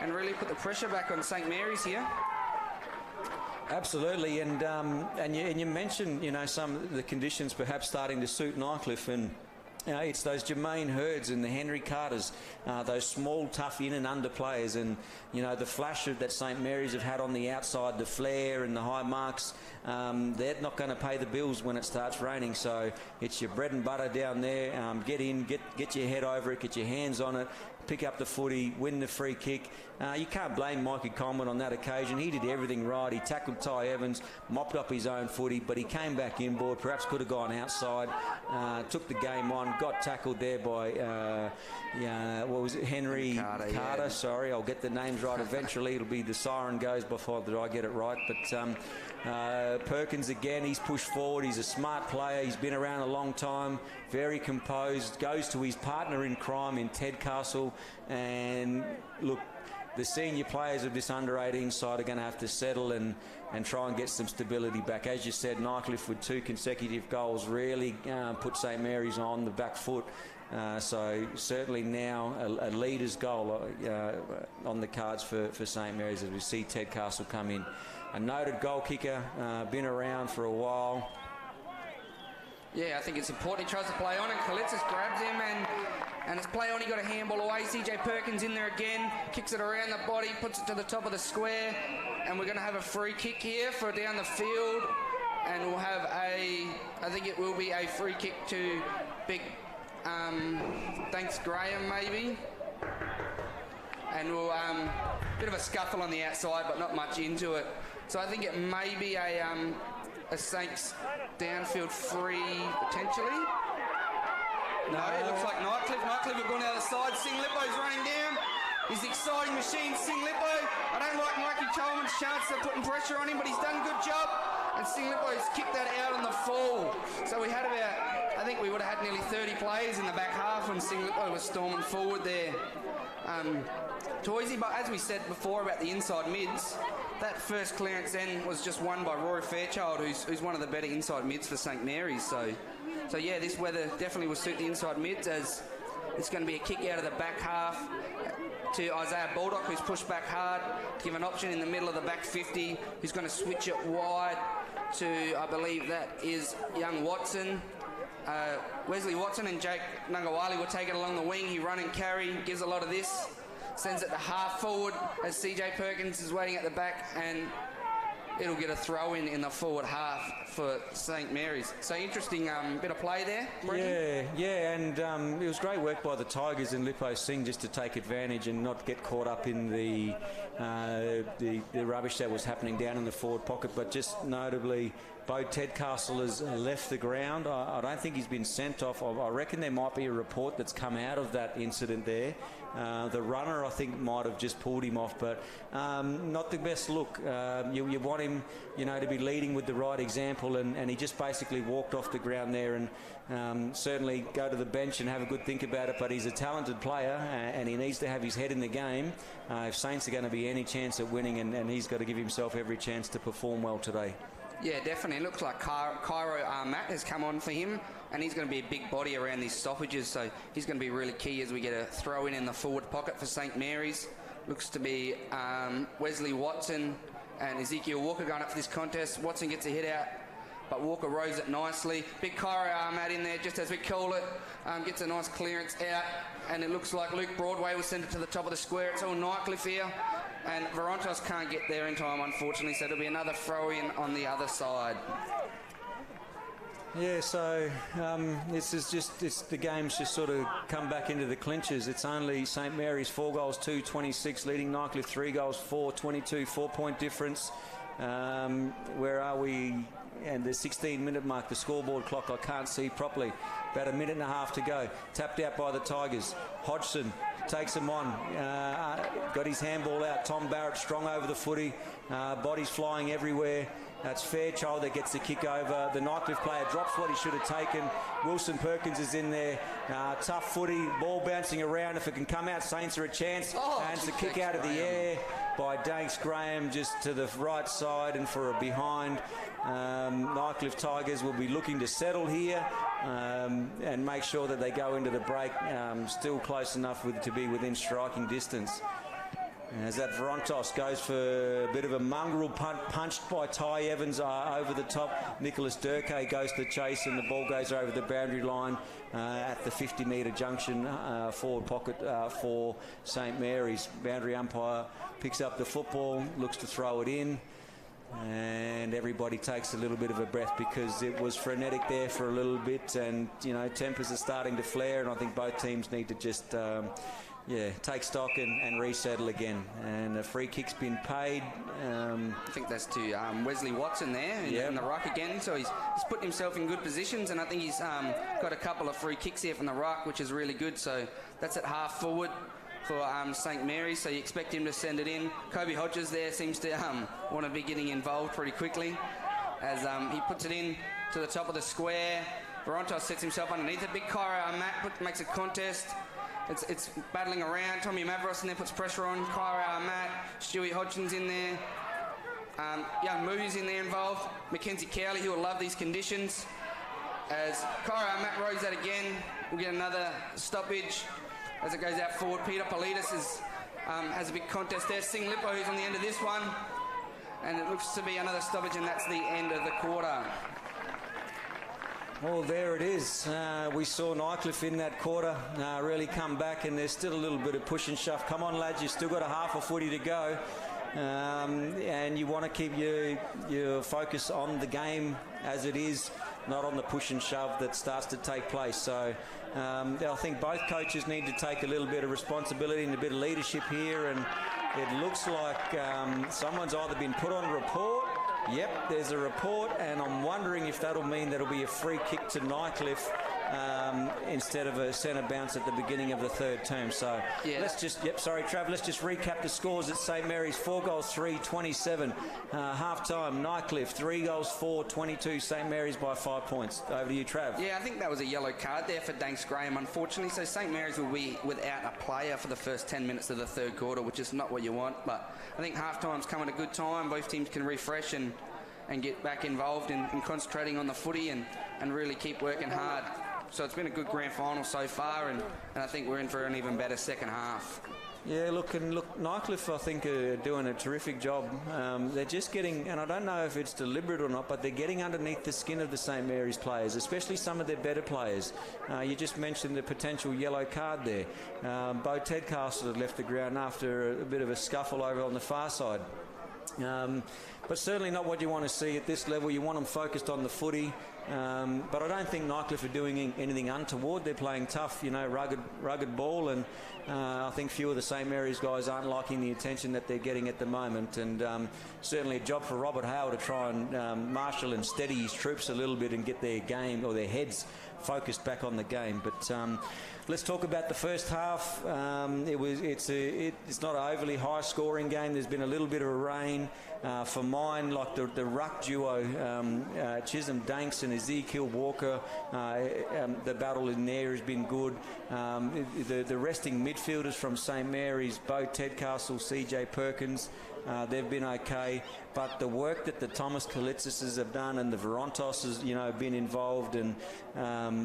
S4: and really put the pressure back on St Mary's here.
S5: Absolutely, and you mentioned, some of the conditions perhaps starting to suit Nightcliff, and it's those Jermaine Hurds and the Henry Carters, those small, tough in and under players, and the flash that St Mary's have had on the outside, the flare and the high marks. They're not going to pay the bills when it starts raining, so it's your bread and butter down there. Get in, get your head over it, get your hands on it, pick up the footy, win the free kick. You can't blame Mikey Coleman on that occasion. He did everything right. He tackled Ty Evans, mopped up his own footy, but he came back inboard, perhaps could have gone outside, took the game on, got tackled there by, what was it, Henry Carter,
S4: yeah.
S5: Sorry, I'll get the names right eventually. It'll be the siren goes before I get it right. But Perkins again, he's pushed forward. He's a smart player. He's been around a long time, very composed, goes to his partner in crime in Ted Castle. And look, the senior players of this under-18 side are going to have to settle and try and get some stability back. As you said, Nightcliff with 2 consecutive goals really put St Mary's on the back foot. So certainly now a leader's goal on the cards for St Mary's as we see Ted Castle come in. A noted goal kicker, been around for a while.
S4: Yeah, I think it's important. He tries to play on, and Kalitsis grabs him, and it's play on. He got a handball away. CJ Perkins in there again, kicks it around the body, puts it to the top of the square, and we're going to have a free kick here for down the field, and we'll have I think it will be a free kick to big, thanks Graham maybe, and we'll bit of a scuffle on the outside, but not much into it. So I think it may be a Saints downfield free potentially. No, it looks like Nightcliff. Nightcliff have gone out the side. Sing Lippo's running down. He's the exciting machine, Sing Lippo. I don't like Mikey Coleman's chance of putting pressure on him, but he's done a good job. And Sing Lippo's kicked that out on the fall. So we had about, I think we would have had nearly 30 players in the back half when Sing Lippo was storming forward there. Toysy, but as we said before about the inside mids, that first clearance then was just won by Rory Fairchild, who's one of the better inside mids for St Mary's. So yeah, this weather definitely will suit the inside mids, as it's going to be a kick out of the back half to Isaiah Baldock, who's pushed back hard, to give an option in the middle of the back 50, who's going to switch it wide to, I believe that is young Watson. Wesley Watson and Jake Nungawali will take it along the wing. He run and carry, gives a lot of this. Sends it to half forward as CJ Perkins is waiting at the back, and it'll get a throw in the forward half for St Mary's. So interesting bit of play there, Brendan.
S5: Yeah, and it was great work by the Tigers and Lippo Singh just to take advantage and not get caught up in the rubbish that was happening down in the forward pocket, but just notably Ted Castle has left the ground. I don't think he's been sent off. I reckon there might be a report that's come out of that incident there. The runner, I think, might have just pulled him off, but not the best look. You want him, to be leading with the right example, and he just basically walked off the ground there, and certainly go to the bench and have a good think about it. But he's a talented player, and he needs to have his head in the game if Saints are going to be any chance at winning, and he's got to give himself every chance to perform well today.
S4: Yeah, definitely. It looks like Cairo Matt has come on for him, and he's going to be a big body around these stoppages, so he's going to be really key as we get a throw in the forward pocket for St Mary's. Looks to be Wesley Watson and Ezekiel Walker going up for this contest. Watson gets a hit out, but Walker rows it nicely. Big Cairo Matt in there, just as we call it. Gets a nice clearance out, and it looks like Luke Broadway will send it to the top of the square. It's all Nightcliff here, and Varontos can't get there in time, unfortunately, so it'll be another throw-in on the other side.
S5: Yeah, so the game's just sort of come back into the clinches. It's only St Mary's 4 goals, 2-26, leading Nightcliff 3 goals, 4-22, 4-point difference. Where are we? And the 16-minute mark, the scoreboard clock, I can't see properly. About a minute and a half to go. Tapped out by the Tigers. Hodgson takes him on. Got his handball out. Tom Barrett strong over the footy. Bodies flying everywhere. That's Fairchild that gets the kick over. The Nightcliff player drops what he should have taken. Wilson Perkins is in there. Tough footy. Ball bouncing around. If it can come out, Saints are a chance. And it's a kick out of the air by Danks Graham just to the right side and for a behind. Nightcliff Tigers will be looking to settle here and make sure that they go into the break still close enough to be within striking distance. As that Varontos goes for a bit of a mongrel punt, punched by Ty Evans over the top. Nicholas Durkay goes to chase, and the ball goes over the boundary line at the 50-metre junction forward pocket for St Mary's. Boundary umpire picks up the football, looks to throw it in, and everybody takes a little bit of a breath because it was frenetic there for a little bit, and tempers are starting to flare, and I think both teams need to just take stock and resettle again. And a free kick's been paid.
S4: I think that's to Wesley Watson there in the ruck again. So he's put himself in good positions, and I think he's got a couple of free kicks here from the ruck, which is really good. So that's at half forward for St Mary's, so you expect him to send it in. Kobe Hodges there seems to want to be getting involved pretty quickly as he puts it in to the top of the square. Varontos sets himself underneath it. Big Cairo Matt makes a contest. It's battling around. Tommy Mavros in there puts pressure on. Cairo Matt. Stewie Hodgins in there. Young Moo's in there involved. Mackenzie Cowley, who will love these conditions. As Cairo Matt rows that again, we'll get another stoppage as it goes out forward. Peter Politis has a big contest there. Sing Lippo, who's on the end of this one. And it looks to be another stoppage, and that's the end of the quarter.
S5: Well, there it is. We saw Nightcliff in that quarter really come back, and there's still a little bit of push and shove. Come on, lads, you've still got a half a footy to go. And you want to keep your focus on the game as it is, not on the push and shove that starts to take place. So I think both coaches need to take a little bit of responsibility and a bit of leadership here, and it looks like someone's either been put on report. Yep, there's a report, and I'm wondering if that'll mean that'll be a free kick to Nightcliff instead of a centre bounce at the beginning of the third term. So let's just, Trav, let's just recap the scores at St Mary's. 4 goals, 3-27. Half-time, Nightcliff, 3 goals, 4-22. St Mary's by 5 points. Over to you, Trav.
S4: Yeah, I think that was a yellow card there for Danks Graham, unfortunately. So St Mary's will be without a player for the first 10 minutes of the third quarter, which is not what you want. But I think half-time's come at a good time. Both teams can refresh and get back involved in concentrating on the footy and really keep working hard. So it's been a good grand final so far, and I think we're in for an even better second half.
S5: Yeah, look, Nightcliff, I think, are doing a terrific job. They're just getting, and I don't know if it's deliberate or not, but they're getting underneath the skin of the St Mary's players, especially some of their better players. You just mentioned the potential yellow card there. Bo Tedcastle had left the ground after a bit of a scuffle over on the far side. But certainly not what you want to see at this level. You want them focused on the footy. But I don't think Nightcliff are doing anything untoward. They're playing tough, rugged ball, and I think few of the St Mary's guys aren't liking the attention that they're getting at the moment. And certainly a job for Robert Hale to try and marshal and steady his troops a little bit and get their game or their heads focused back on the game. But let's talk about the first half. It's not an overly high scoring game. There's been a little bit of rain. For mine, like the ruck duo, Chisholm Danks and Ezekiel Walker, the battle in there has been good. The resting midfielders from St Mary's, Bo Tedcastle, CJ Perkins, they've been okay. But the work that the Thomas Kalitzis have done and the Verontos has, been involved, and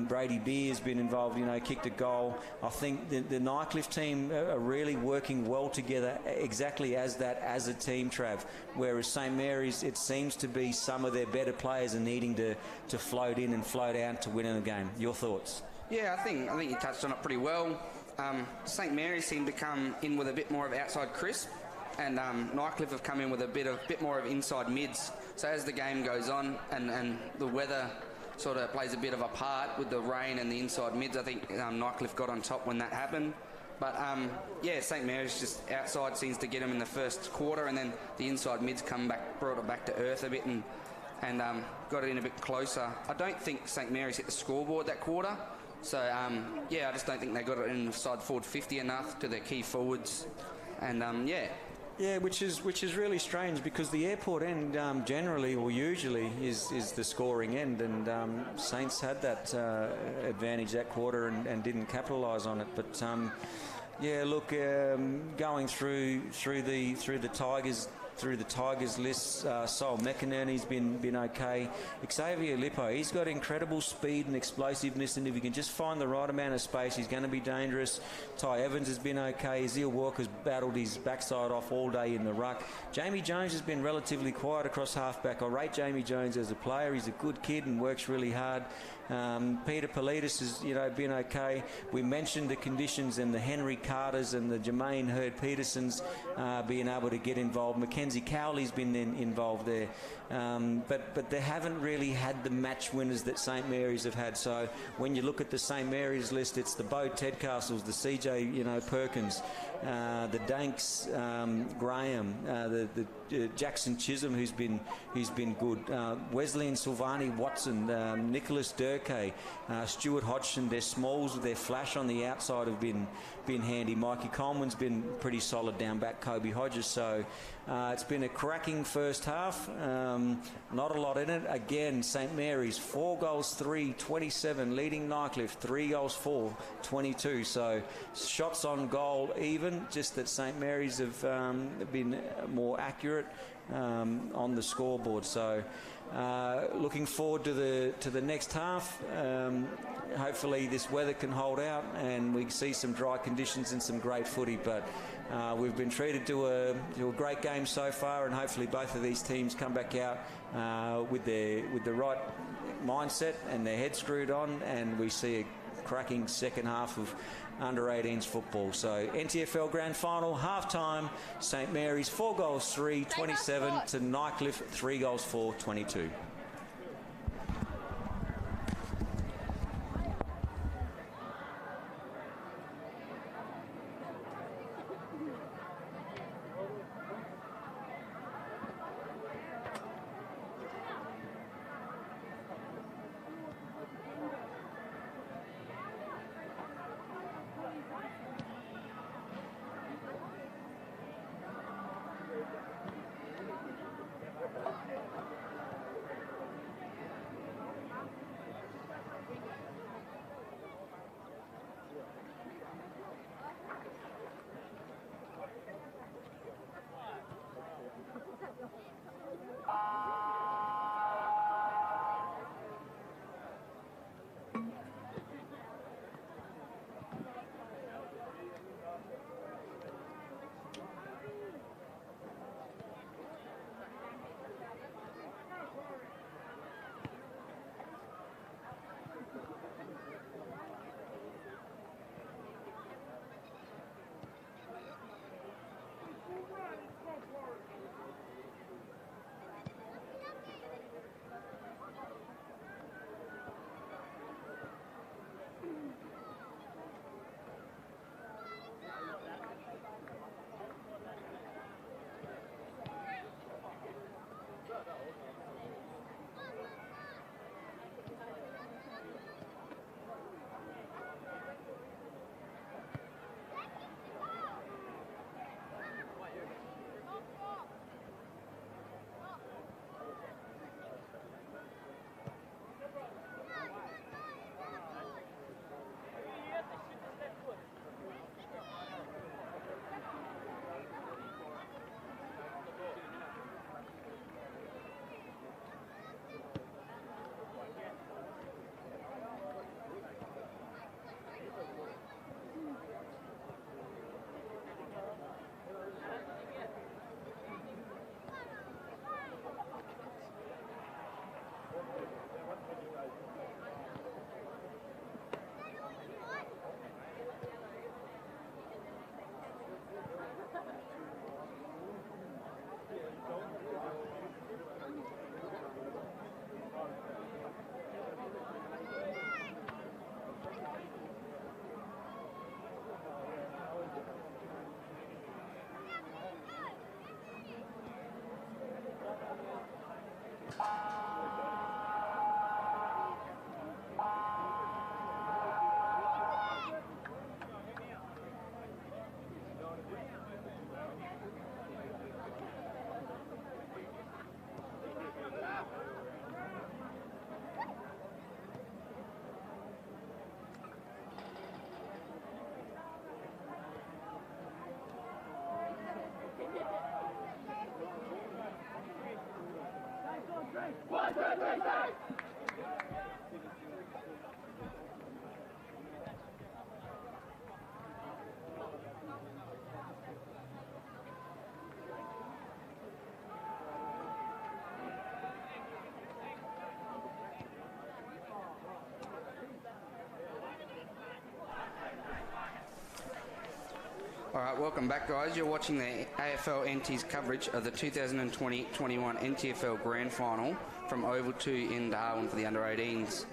S5: Brady Beer has been involved, kicked a goal. I think the Nightcliff team are really working well together, exactly as a team, Trav. Whereas St Mary's, it seems to be some of their better players are needing to float in and float out to win in the game. Your thoughts?
S4: Yeah, I think you touched on it pretty well. St Mary's seem to come in with a bit more of outside crisp, and Nightcliff have come in with a bit more of inside mids. So as the game goes on and the weather sort of plays a bit of a part with the rain and the inside mids, I think Nightcliff got on top when that happened. But St Mary's just outside seems to get them in the first quarter, and then the inside mids brought it back to earth a bit and got it in a bit closer. I don't think St Mary's hit the scoreboard that quarter. So, I just don't think they got it inside forward 50 enough to their key forwards. And,
S5: Yeah, which is really strange, because the airport end generally or usually is the scoring end, and Saints had that advantage that quarter and didn't capitalise on it. But going through the Tigers. Through the Tigers list, Sol McInerney's been okay. Xavier Lippo, he's got incredible speed and explosiveness, and if he can just find the right amount of space, he's going to be dangerous. Ty Evans has been okay. Zeal Walker's battled his backside off all day in the ruck. Jamie Jones has been relatively quiet across halfback. I rate Jamie Jones as a player. He's a good kid and works really hard. Peter Politis has been okay. We mentioned the conditions and the Henry Carters and the Jermaine Hurd-Petersons being able to get involved. Mackenzie Cowley's been involved there. But they haven't really had the match winners that St Mary's have had. So when you look at the St Mary's list, it's the Bo Tedcastles, the CJ Perkins, the Danks Graham, the Jackson Chisholm, who's been good, Wesley and Silvani Watson, Nicholas Durkay, Stuart Hodgson. Their smalls with their flash on the outside have been handy. Mikey Coleman's been pretty solid down back. Kobe Hodges. So it's been a cracking first half. Not a lot in it. Again, St Mary's 4 goals 3, 27, leading Nightcliff 3 goals 4, 22. So shots on goal even, just that St Mary's have been more accurate on the scoreboard. So looking forward to the next half. Hopefully this weather can hold out and we see some dry conditions and some great footy, but we've been treated to a great game so far, and hopefully both of these teams come back out with the right mindset and their head screwed on, and we see a cracking second half of under-18s football. So NTFL Grand Final, half-time, St Mary's 4 goals 3, 27 to Nightcliff 3 goals 4, 22.
S4: All right, welcome back, guys. You're watching the AFLNT's coverage of the 2020-21 NTFL Grand Final from Oval 2 in Darwin for the under-18s.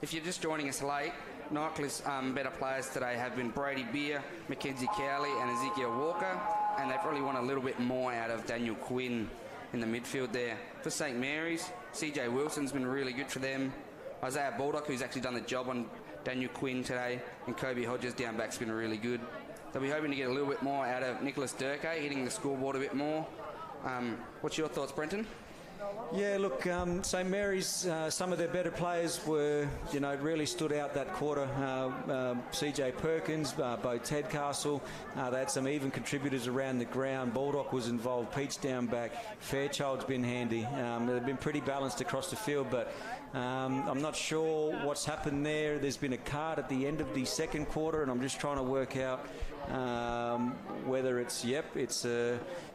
S4: If you're just joining us late, Nightcliff's better players today have been Brady Beer, Mackenzie Cowley and Ezekiel Walker, and they've really won a little bit more out of Daniel Quinn in the midfield there. For St Mary's, CJ Wilson's been really good for them. Isaiah Baldock, who's actually done the job on Daniel Quinn today, and Kobe Hodges down back's been really good. They'll be hoping to get a little bit more out of Nicholas Durkay, hitting the scoreboard a bit more. What's your thoughts, Brenton?
S5: Yeah, look, St Mary's, some of their better players were, really stood out that quarter. CJ Perkins, Bo Tedcastle, they had some even contributors around the ground. Baldock was involved, Peach down back, Fairchild's been handy. They've been pretty balanced across the field, but I'm not sure what's happened there. There's been a card at the end of the second quarter, and I'm just trying to work out whether it's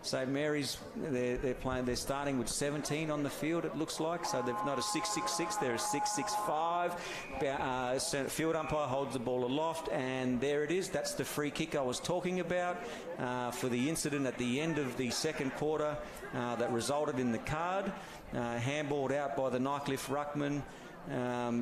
S5: St Mary's. They're starting with 17 on the field, it looks like, so they've not a 6-6-6, they're a 6-6-5. Field umpire holds the ball aloft, and there it is. That's the free kick I was talking about for the incident at the end of the second quarter that resulted in the card. Handballed out by the Nightcliff ruckman.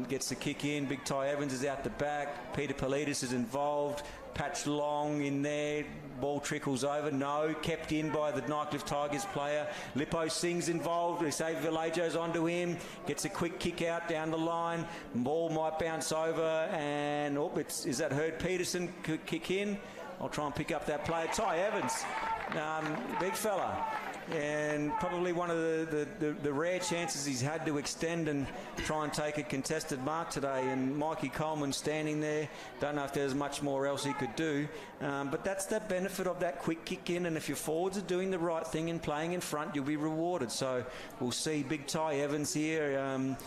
S5: Gets the kick in. Big Ty Evans is out the back. Peter Politis is involved. Patch Long in there. Ball trickles over. No. Kept in by the Nightcliff Tigers player. Lippo Singh's involved. They say Vallejo's onto him. Gets a quick kick out down the line. Ball might bounce over. And is that Herd Peterson? Could kick in. I'll try and pick up that player. Ty Evans. Big fella. And probably one of the rare chances he's had to extend and try and take a contested mark today. And Mikey Coleman standing there. Don't know if there's much more else he could do. But that's the benefit of that quick kick in. And if your forwards are doing the right thing and playing in front, you'll be rewarded. So we'll see Big Ty Evans here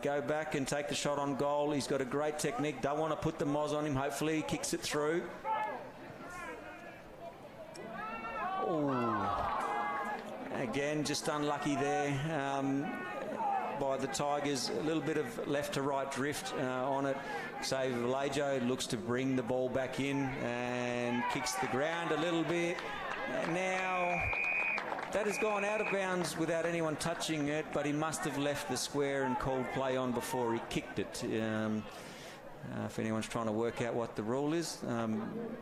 S5: go back and take the shot on goal. He's got a great technique. Don't want to put the moz on him. Hopefully he kicks it through. Oh. Again, just unlucky there by the Tigers. A little bit of left to right drift on it. Save Vallejo looks to bring the ball back in and kicks the ground a little bit. Now, that has gone out of bounds without anyone touching it, but he must have left the square and called play on before he kicked it. If anyone's trying to work out what the rule is,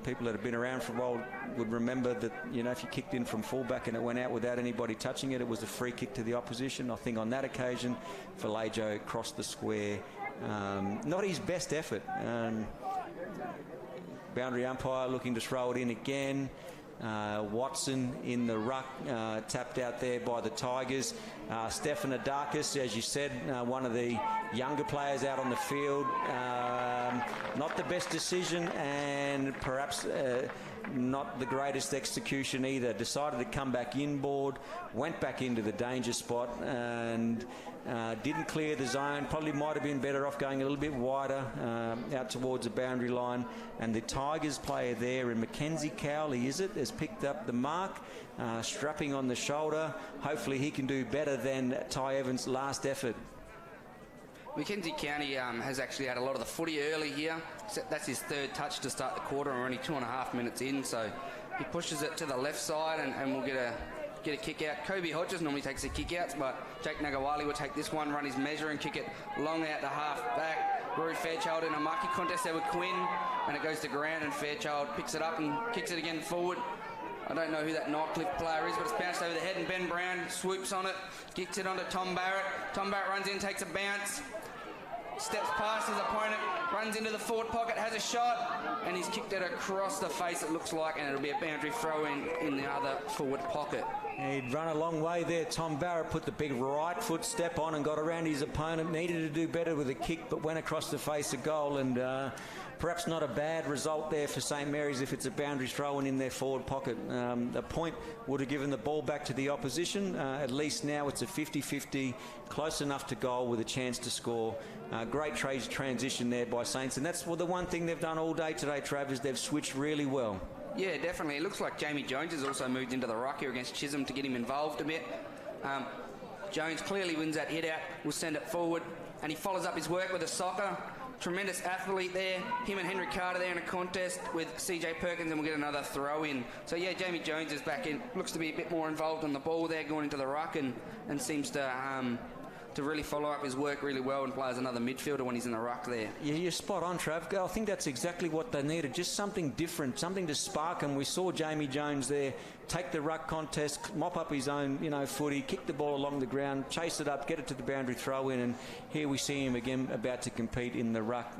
S5: people that have been around for a while would remember that, if you kicked in from fullback and it went out without anybody touching it, it was a free kick to the opposition. I think on that occasion, Vallejo crossed the square. Not his best effort. Boundary umpire looking to throw it in again. Watson in the ruck, tapped out there by the Tigers. Stefan Adakis, as you said, one of the younger players out on the field. Not the best decision, and perhaps not the greatest execution either. Decided to come back inboard, went back into the danger spot, and didn't clear the zone. Probably might have been better off going a little bit wider out towards the boundary line. And the Tigers player there, and Mackenzie Cowley, has picked up the mark, strapping on the shoulder. Hopefully he can do better than Ty Evans' last effort.
S4: Mackenzie County has actually had a lot of the footy early here. That's his third touch to start the quarter. We're only 2.5 minutes in, so he pushes it to the left side and we'll get a kick out. Kobe Hodges normally takes the kick outs, but Jake Nagawali will take this one, run his measure and kick it long out to half back. Rory Fairchild in a marking contest there with Quinn, and it goes to ground, and Fairchild picks it up and kicks it again forward. I don't know who that Nightcliff player is, but it's bounced over the head, and Ben Brown swoops on it, kicks it onto Tom Barrett. Tom Barrett runs in, takes a bounce. steps past his opponent, runs into the forward pocket, has a shot, and he's kicked it across the face, it looks like, and it'll be a boundary throw in the other forward pocket.
S5: He'd run a long way there. Tom Barrett put the big right foot step on and got around his opponent. Needed to do better with a kick, but went across the face of goal. And perhaps not a bad result there for St Mary's if it's a boundary throw in their forward pocket. The point would have given the ball back to the opposition. At least now it's a 50-50, close enough to goal with a chance to score. Great transition there by Saints. And that's the one thing they've done all day today, Trav, is they've switched really well.
S4: Yeah, definitely. It looks like Jamie Jones has also moved into the ruck here against Chisholm to get him involved a bit. Jones clearly wins that hit out, will send it forward, and he follows up his work with a soccer. Tremendous athlete there. Him and Henry Carter there in a contest with CJ Perkins, and we'll get another throw in. So yeah, Jamie Jones is back in. Looks to be a bit more involved on the ball there, going into the ruck, and seems to really follow up his work really well and play as another midfielder when he's in the ruck there.
S5: Yeah, you're spot on, Trav. I think that's exactly what they needed, just something different, something to spark them. We saw Jamie Jones there take the ruck contest, mop up his own, footy, kick the ball along the ground, chase it up, get it to the boundary throw in, and here we see him again about to compete in the ruck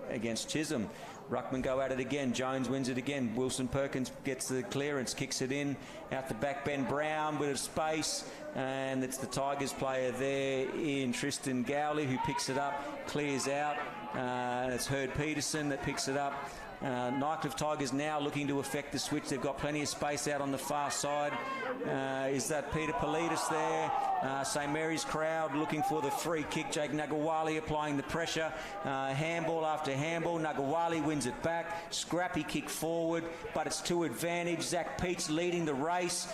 S5: against Chisholm. Ruckman go at it again. Jones wins it again. Wilson Perkins gets the clearance, kicks it in. Out the back, Ben Brown, bit of space. And it's the Tigers player there in Tristan Gowley who picks it up, clears out. It's Herd Peterson that picks it up. Nightcliff Tigers now looking to affect the switch. They've got plenty of space out on the far side. Is that Peter Politis there? St Mary's crowd looking for the free kick. Jake Nagawali applying the pressure. Handball after handball. Nagawali wins it back. Scrappy kick forward, but it's to advantage. Zach Peach leading the race.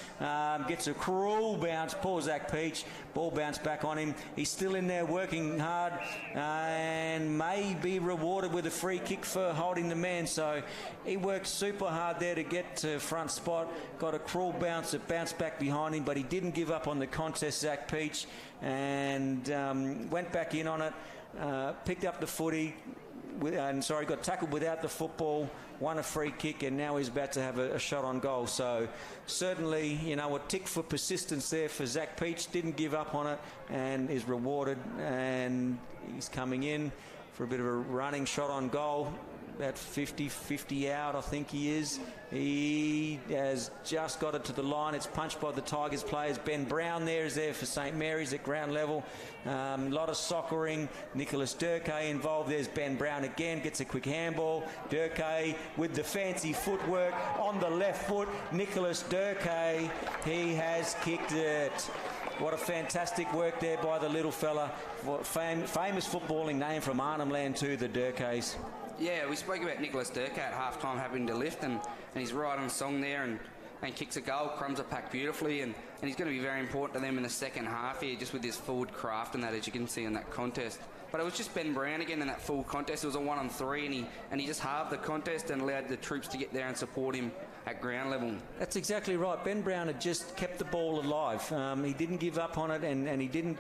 S5: Gets a cruel bounce. Poor Zach Peach. Ball bounced back on him. He's still in there working hard and may be rewarded with a free kick for holding the man. So he worked super hard there to get to front spot. Got a cruel bounce. It bounced back behind him, but he didn't give up on the contest, Zach Peach, and went back in on it. Picked up the footy. Got tackled without the football, won a free kick, and now he's about to have a shot on goal. So certainly, a tick for persistence there for Zach Peach. Didn't give up on it and is rewarded, and he's coming in for a bit of a running shot on goal. About 50 out, I think he is. He has just got it to the line. It's punched by the Tigers players. Ben Brown there is there for St Mary's at ground level. A lot of soccering. Nicholas Durkay involved. There's Ben Brown again. Gets a quick handball. Durkay with the fancy footwork on the left foot. Nicholas Durkay, he has kicked it. What a fantastic work there by the little fella. Famous footballing name from Arnhem Land too, the Durkays.
S4: Yeah, we spoke about Nicholas Durkay at half-time having to lift, and he's right on song there and kicks a goal, crumbs a pack beautifully, and he's going to be very important to them in the second half here, just with his forward craft and that, as you can see in that contest. But it was just Ben Brown again in that full contest. It was a 1-on-3, and he just halved the contest and allowed the troops to get there and support him at ground level.
S5: That's exactly right. Ben Brown had just kept the ball alive. He didn't give up on it, and he didn't,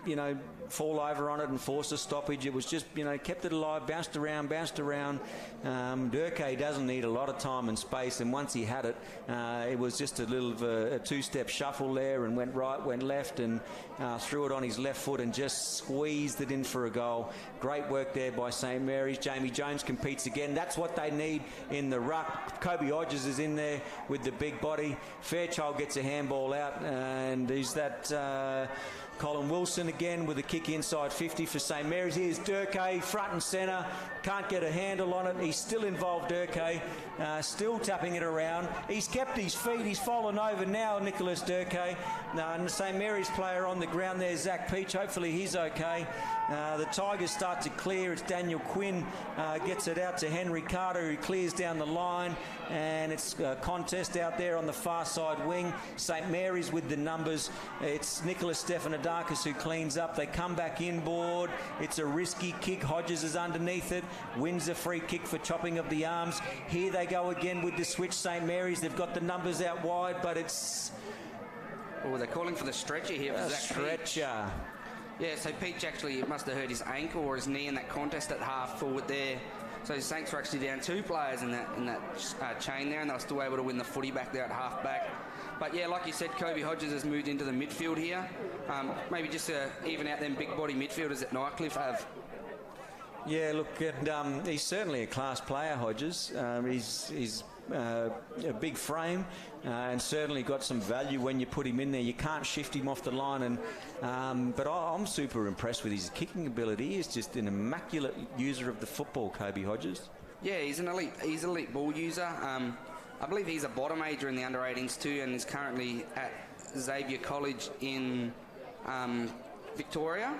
S5: fall over on it and force a stoppage. It was just, kept it alive, bounced around. Durkay doesn't need a lot of time and space, and once he had it, it was just a little of a two-step shuffle there, and went right, went left, and threw it on his left foot and just squeezed it in for a goal. Great work there by St Mary's. Jamie Jones competes again. That's what they need in the ruck. Kobe Hodges is in there with the big body. Fairchild gets a handball out, and is that Colin Wilson again with a kick inside 50 for St Mary's. Here's Durkay front and centre. Can't get a handle on it. He's still involved, Durkay. Still tapping it around. He's kept his feet. He's fallen over now, Nicholas Durkay. And the St Mary's player on the ground there, Zach Peach. Hopefully he's okay. The Tigers start to clear. It's Daniel Quinn gets it out to Henry Carter, who clears down the line, and it's a contest out there on the far side wing. St Mary's with the numbers. It's Nicholas Stephanodakis who cleans up. They come back inboard. It's a risky kick. Hodges is underneath it. Wins a free kick for chopping of the arms. Here they go again with the switch. St Mary's, they've got the numbers out wide, but it's...
S4: Oh, they're calling for the stretcher here for Zach
S5: stretcher.
S4: Peach. Yeah, so Peach actually must have hurt his ankle or his knee in that contest at half forward there. So Saints were actually down two players in that chain there, and they were still able to win the footy back there at half back. But yeah, like you said, Kobe Hodges has moved into the midfield here. Maybe just to even out them big body midfielders that Nightcliff have.
S5: Yeah, look, and he's certainly a class player, Hodges. He's a big frame and certainly got some value when you put him in there. You can't shift him off the line, and but I'm super impressed with his kicking ability. He is just an immaculate user of the football, Kobe Hodges.
S4: Yeah, he's an elite ball user. I believe he's a bottom major in the under-18s too, and is currently at Xavier College in Victoria,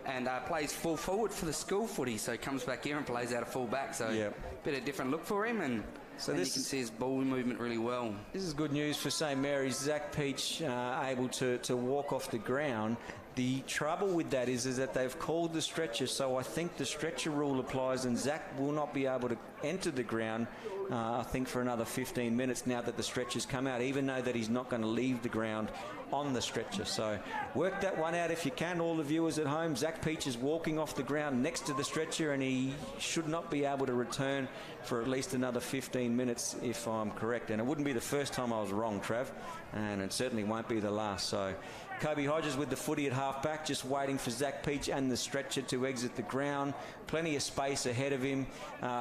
S4: and plays full forward for the school footy, so he comes back here and plays out of full back, so a bit of different look for him, and so you can see his ball movement really well.
S5: This is good news for St Mary's. Zach Peach able to walk off the ground. The trouble with that is that they've called the stretcher, so I think the stretcher rule applies, and Zach will not be able to enter the ground, I think, for another 15 minutes now that the stretcher's come out, even though that he's not going to leave the ground on the stretcher. So work that one out if you can, all the viewers at home. Zach Peach is walking off the ground next to the stretcher, and he should not be able to return for at least another 15 minutes, if I'm correct. And it wouldn't be the first time I was wrong, Trav, and it certainly won't be the last. So Kobe Hodges with the footy at half-back, just waiting for Zach Peach and the stretcher to exit the ground. Plenty of space ahead of him.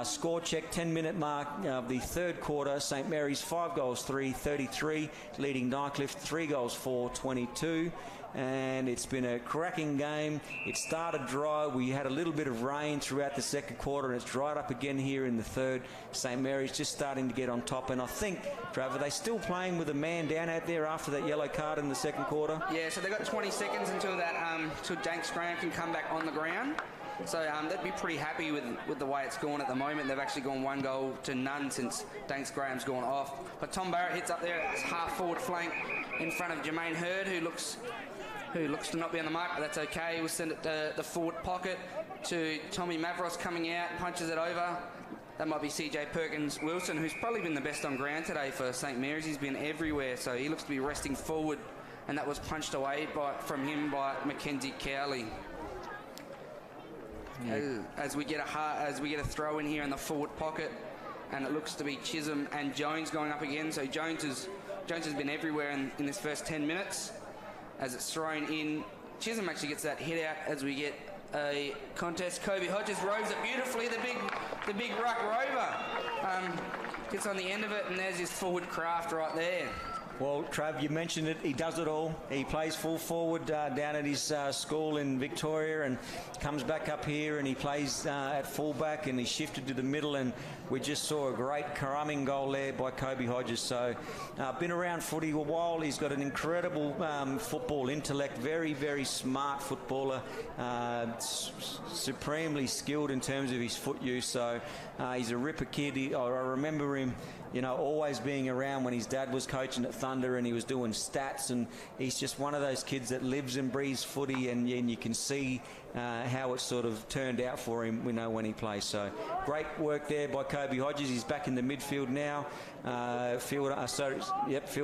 S5: Score check, 10-minute mark of the third quarter. St Mary's 5 goals 3-33, leading Nightcliff 3 goals 4-22. And it's been a cracking game. It started dry. We had a little bit of rain throughout the second quarter, and it's dried up again here in the third. St Mary's just starting to get on top, and I think, Trav, are they still playing with a man down out there after that yellow card in the second quarter?
S4: Yeah, so they've got 20 seconds until that till Danks Graham can come back on the ground. So they'd be pretty happy with the way it's gone at the moment. They've actually gone 1 goal to none since Danks Graham's gone off. But Tom Barrett hits up there at his half forward flank in front of Jermaine Hurd, who looks to not be on the mark, but that's okay. We'll send it to the forward pocket to Tommy Mavros coming out, punches it over. That might be CJ Perkins-Wilson, who's probably been the best on ground today for St Mary's. He's been everywhere, so he looks to be resting forward, and that was punched away from him by Mackenzie Cowley. Yeah. As we get a throw in here in the forward pocket, and it looks to be Chisholm and Jones going up again. So Jones has been everywhere in this first 10 minutes. As it's thrown in, Chisholm actually gets that hit out as we get a contest. Kobe Hodges roves it beautifully. The big ruck rover gets on the end of it, and there's his forward craft right there.
S5: Well, Trav, you mentioned it. He does it all. He plays full forward down at his school in Victoria, and comes back up here, and he plays at fullback, and he shifted to the middle, and we just saw a great caruming goal there by Kobe Hodges. So been around footy a while. He's got an incredible football intellect, very, very smart footballer, supremely skilled in terms of his foot use. So he's a ripper kid. I remember him, always being around when his dad was coaching at Thunder, and he was doing stats, and he's just one of those kids that lives and breathes footy, and you can see how it sort of turned out for him, when he plays. So great work there by Kobe Hodges. He's back in the midfield now. Field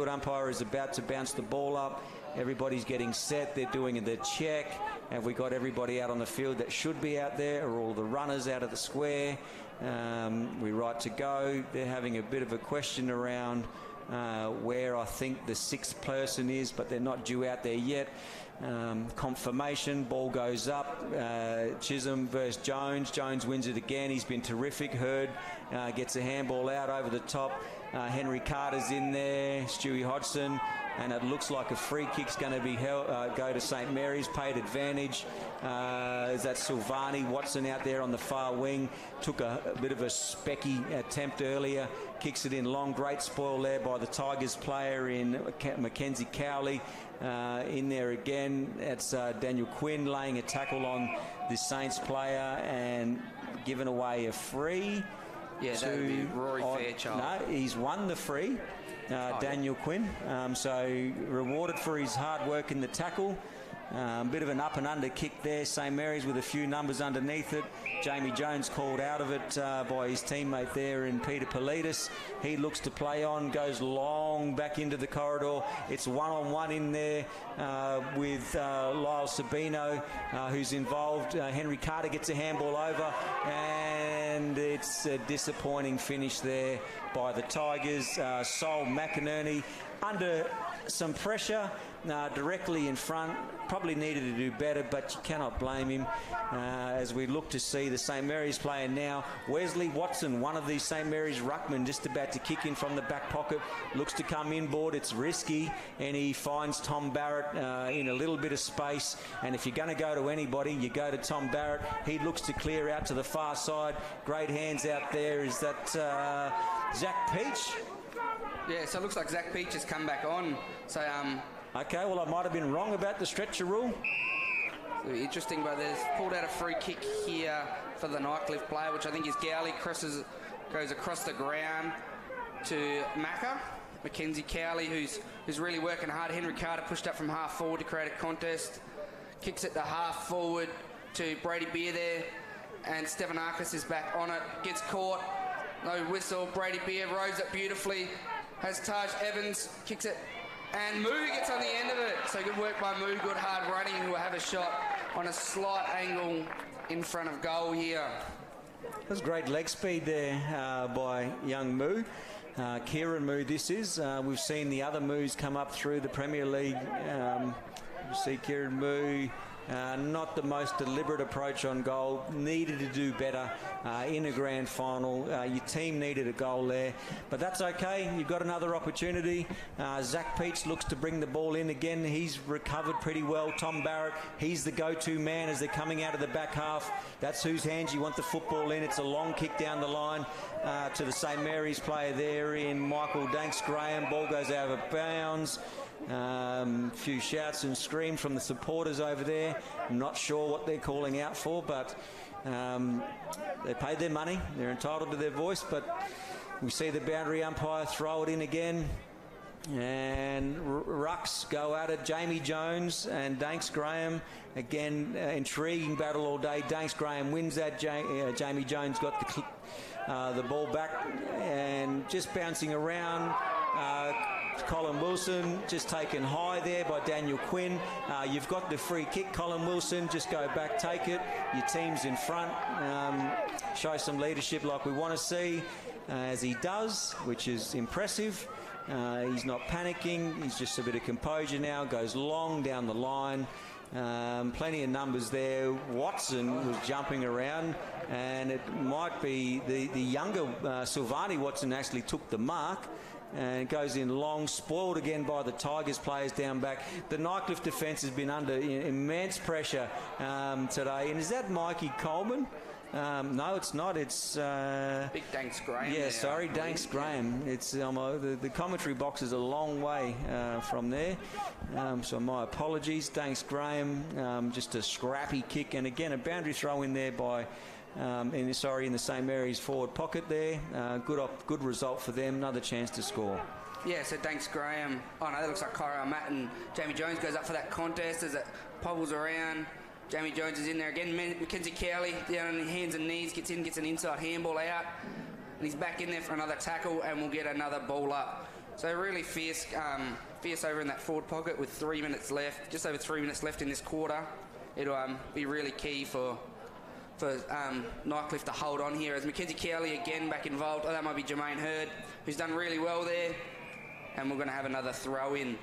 S5: umpire is about to bounce the ball up. Everybody's getting set. They're doing the check. Have we got everybody out on the field that should be out there? Are all the runners out of the square? We're right to go. They're having a bit of a question around where I think the 6th person is, but they're not due out there yet. Confirmation, ball goes up. Chisholm versus Jones. Jones wins it again. He's been terrific. Hurd gets a handball out over the top. Henry Carter's in there. Stewie Hodgson. And it looks like a free kick's going to be go to St Mary's, paid advantage. Is that Silvani? Watson out there on the far wing. Took a bit of a specky attempt earlier. Kicks it in long. Great spoil there by the Tigers player in Mackenzie Cowley. In there again. That's Daniel Quinn laying a tackle on the Saints player and giving away a free.
S4: Yeah, that would be Rory Fairchild.
S5: No, he's won the free. Daniel Quinn, so rewarded for his hard work in the tackle. Bit of an up and under kick there. St Mary's with a few numbers underneath it. Jamie Jones called out of it by his teammate there in Peter Politis. He looks to play on, goes long back into the corridor. It's one-on-one in there with Lyle Sabino, who's involved. Henry Carter gets a handball over, and and it's a disappointing finish there by the Tigers. Sol McInerney under some pressure directly in front, probably needed to do better, but you cannot blame him. As we look to see the St Mary's player now, Wesley Watson, one of these St Mary's ruckmen, just about to kick in from the back pocket, looks to come inboard. It's risky, and he finds Tom Barrett in a little bit of space, and if you're going to go to anybody, you go to Tom Barrett. He looks to clear out to the far side. Great hands out there. Is that Zach Peach?
S4: Yeah, so it looks like Zach Peach has come back on. So,
S5: okay, well, I might have been wrong about the stretcher rule.
S4: Interesting, but there's pulled out a free kick here for the Nightcliff player, which I think is Gowley. Goes across the ground to Mackenzie Cowley, who's really working hard. Henry Carter pushed up from half forward to create a contest. Kicks it to half forward to Brady Beer there, and Stefanakis is back on it. Gets caught. No whistle. Brady Beer rows it beautifully. Has Taj Evans, kicks it, and Moo gets on the end of it. So good work by Moo, good hard running, who will have a shot on a slight angle in front of goal here.
S5: There's great leg speed there by young Moo. Kieran Moo this is. We've seen the other Moos come up through the Premier League. You see Kieran Moo, not the most deliberate approach on goal. Needed to do better in a grand final. Your team needed a goal there, but that's okay. You've got another opportunity. Zach Peach looks to bring the ball in again. He's recovered pretty well. Tom Barrett, he's the go-to man as they're coming out of the back half. That's whose hands you want the football in. It's a long kick down the line to the St Mary's player there in Michael Danks Graham. Ball goes out of bounds. Few shouts and screams from the supporters over there. I'm not sure what they're calling out for, but they paid their money. They're entitled to their voice, but we see the boundary umpire throw it in again, and rucks go at it. Jamie Jones and Danks Graham, again, intriguing battle all day. Danks Graham wins that. Jamie Jones got the ball back and just bouncing around. Colin Wilson just taken high there by Daniel Quinn. You've got the free kick, Colin Wilson. Just go back, take it. Your team's in front. Show some leadership like we want to see, as he does, which is impressive. He's not panicking. He's just a bit of composure now. Goes long down the line. Plenty of numbers there. Watson was jumping around, and it might be the younger Silvani Watson actually took the mark. And it goes in long, spoiled again by the Tigers players down back. The Nightcliff defence has been under immense pressure today. And is that Mikey Coleman? No, it's not. It's
S4: Big Danks Graham.
S5: Yeah, sorry, Danks Graham. It's the commentary box is a long way from there, so my apologies. Danks Graham, just a scrappy kick, and again a boundary throw in there by. In the St Mary's forward pocket there. Good result for them. Another chance to score.
S4: Yeah, so Danks Graham. Oh no, that looks like Kyrell Matt and Jamie Jones goes up for that contest as it pobbles around. Jamie Jones is in there again. Mackenzie Cowley down on his hands and knees, gets an inside handball out, and he's back in there for another tackle, and we'll get another ball up. So really fierce over in that forward pocket with 3 minutes left, just over 3 minutes left in this quarter. It'll be really key for Nightcliff to hold on here, as Mackenzie Cowley again back involved. Oh, that might be Jermaine Hurd, who's done really well there, and we're going to have another throw in.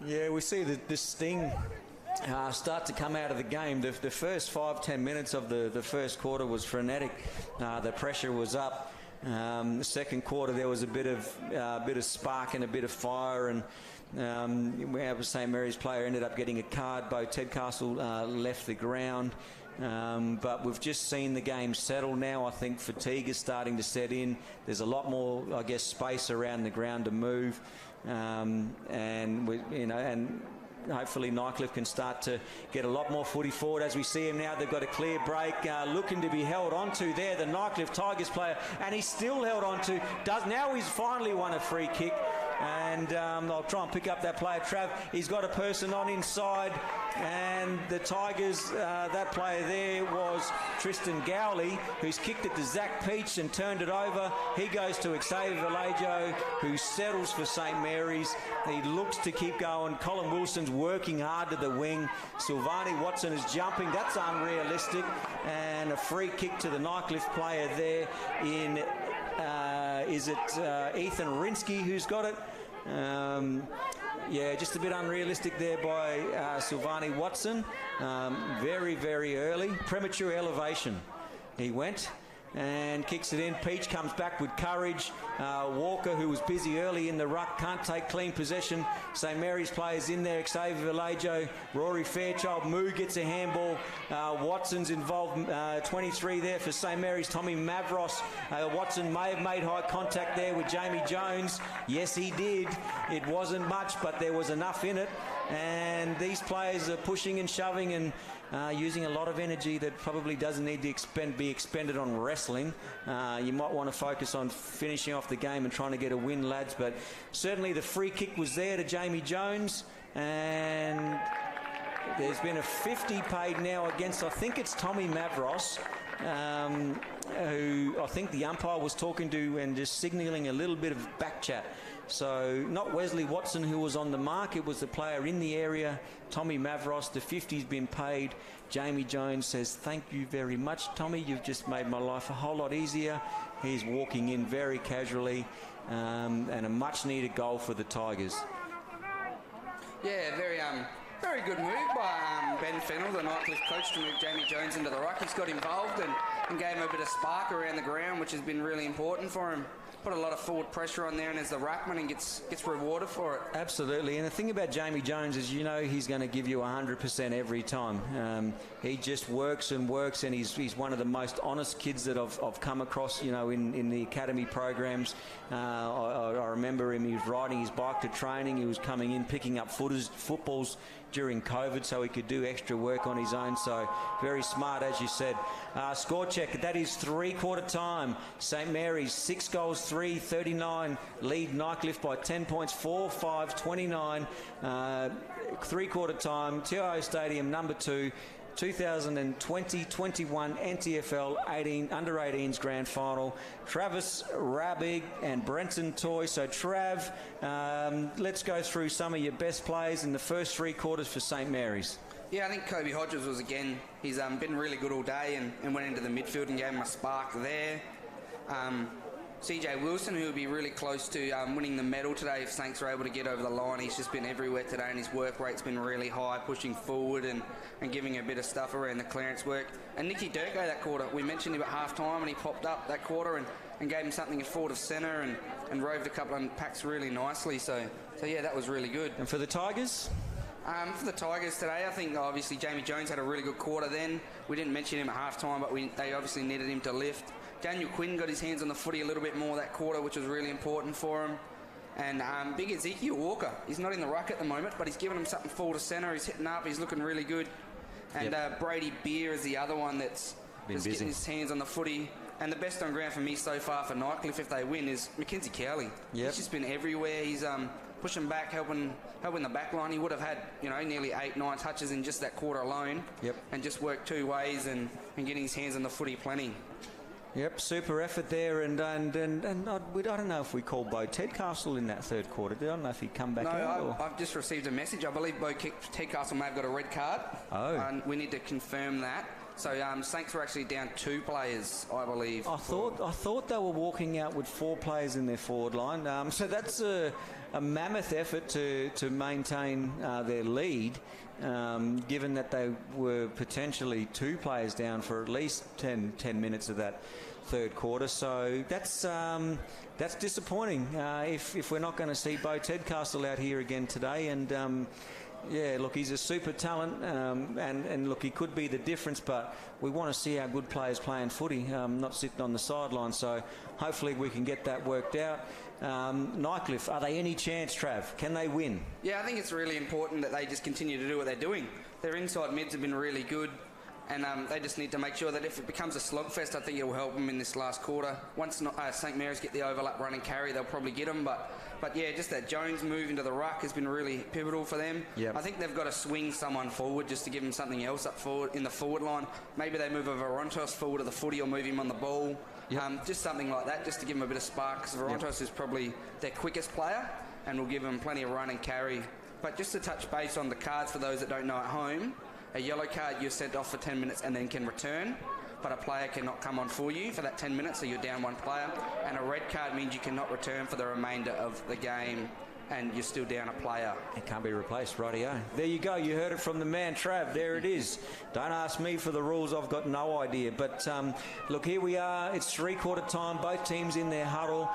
S5: Yeah, we see the sting start to come out of the game. The first 5-10 minutes of the first quarter was frenetic. The pressure was up. The second quarter there was a bit of spark and a bit of fire, and we have a St Mary's player ended up getting a card. Bo Tedcastle left the ground. But we've just seen the game settle now. I think fatigue is starting to set in. There's a lot more, I guess, space around the ground to move, and hopefully Nightcliff can start to get a lot more footy forward. As we see him now, they've got a clear break, looking to be held onto there, the Nightcliff Tigers player, and he's still held onto. Now he's finally won a free kick, and I'll try and pick up that player. Trav, he's got a person on inside, and the Tigers, that player there was Tristan Gowley, who's kicked it to Zach Peach and turned it over. He goes to Xavier Vallejo, who settles for St Mary's. He looks to keep going. Colin Wilson's working hard to the wing. Silvani Watson is jumping. That's unrealistic. And a free kick to the Nightcliff player there in, is it Ethan Rinsky who's got it? Yeah, just a bit unrealistic there by Silvani Watson. Very, very early. Premature elevation. He went and kicks it in. Peach comes back with courage. Walker, who was busy early in the ruck, can't take clean possession. St Mary's players in there. Xavier Vallejo, Rory Fairchild, Moo gets a handball. Watson's involved, 23 there for St Mary's. Tommy Mavros. Watson may have made high contact there with Jamie Jones. Yes, he did. It wasn't much, but there was enough in it. And these players are pushing and shoving and using a lot of energy that probably doesn't need to be expended on wrestling. You might want to focus on finishing off the game and trying to get a win, lads. But certainly the free kick was there to Jamie Jones, and there's been a 50 paid now against, I think it's Tommy Mavros, who I think the umpire was talking to and just signalling a little bit of back chat. So not Wesley Watson, who was on the mark, it was the player in the area, Tommy Mavros. The 50's been paid. Jamie Jones says, thank you very much, Tommy. You've just made my life a whole lot easier. He's walking in very casually, and a much needed goal for the Tigers.
S4: Yeah, very good move by Ben Fennell, the Nightcliff coach, to move Jamie Jones into the ruck. He's got involved and gave him a bit of spark around the ground, which has been really important for him. Put a lot of forward pressure on there, and as the ruckman, and gets rewarded for it.
S5: Absolutely, and the thing about Jamie Jones is, you know, he's going to give you 100% every time. He just works and works, and he's one of the most honest kids that I've come across, you know, in the academy programs. I remember him, he was riding his bike to training, he was coming in, picking up footballs during COVID so he could do extra work on his own. So very smart, as you said. Score check, that is three-quarter time. St Mary's 6 goals, 3-39, lead Nightcliff by 10 points, 4-5-29. Three-quarter time, TIO Stadium, number 2. 2020-21 NTFL under 18s grand final. Travis Rabig and Brenton Toy. So Trav, let's go through some of your best plays in the first three quarters for St Mary's.
S4: Yeah, I think Kobe Hodges was, again, he's been really good all day and went into the midfield and gave him a spark there. CJ Wilson, who would be really close to winning the medal today if Saints are able to get over the line. He's just been everywhere today, and his work rate's been really high, pushing forward and giving a bit of stuff around the clearance work. And Nicky Durko that quarter, we mentioned him at half-time, and he popped up that quarter and gave him something at forward of centre and roved a couple of packs really nicely. So yeah, that was really good.
S5: And for the Tigers?
S4: For the Tigers today, I think obviously Jamie Jones had a really good quarter then. We didn't mention him at half-time, but they obviously needed him to lift. Daniel Quinn got his hands on the footy a little bit more that quarter, which was really important for him. And big Ezekiel Walker, he's not in the ruck at the moment, but he's given him something forward to centre. He's hitting up, he's looking really good. And Brady Beer is the other one that's getting his hands on the footy. And the best on ground for me so far for Nightcliff, if they win, is Mackenzie Cowley. He's just been everywhere. He's pushing back, helping the back line. He would have had, you know, nearly 8-9 touches in just that quarter alone. And just worked two ways and getting his hands on the footy plenty.
S5: Yep, super effort there, and I don't know if we called Bo Tedcastle in that third quarter. I don't know if he'd come back out.
S4: No, I've just received a message. I believe Bo Tedcastle may have got a red card. And we need to confirm that. So Saints were actually down 2 players, I believe.
S5: I thought they were walking out with 4 players in their forward line. So that's a mammoth effort to maintain their lead, given that they were potentially 2 players down for at least 10 minutes of that third quarter. So that's disappointing if we're not going to see Bo Tedcastle out here again today. And yeah, look, he's a super talent, and look, he could be the difference, but we want to see our good players playing footy, not sitting on the sideline. So hopefully we can get that worked out. Nightcliff, are they any chance, Trav? Can they win?
S4: Yeah, I think it's really important that they just continue to do what they're doing. Their inside mids have been really good. And they just need to make sure that if it becomes a slogfest, I think it will help them in this last quarter. Once St Mary's get the overlap run and carry, they'll probably get them. But yeah, just that Jones move into the ruck has been really pivotal for them.
S5: Yep.
S4: I think they've got to swing someone forward just to give them something else up forward in the forward line. Maybe they move a Varontos forward to the footy or move him on the ball.
S5: Yep.
S4: Just something like that, just to give them a bit of spark, because Varontos is probably their quickest player and will give them plenty of run and carry. But just to touch base on the cards for those that don't know at home, a yellow card you're sent off for 10 minutes and then can return, but a player cannot come on for you for that 10 minutes, so you're down one player. And a red card means you cannot return for the remainder of the game and you're still down a player.
S5: It can't be replaced, rightio. There you go, you heard it from the man, Trav. There it is. Don't ask me for the rules, I've got no idea. But look, here we are. It's three-quarter time, both teams in their huddle.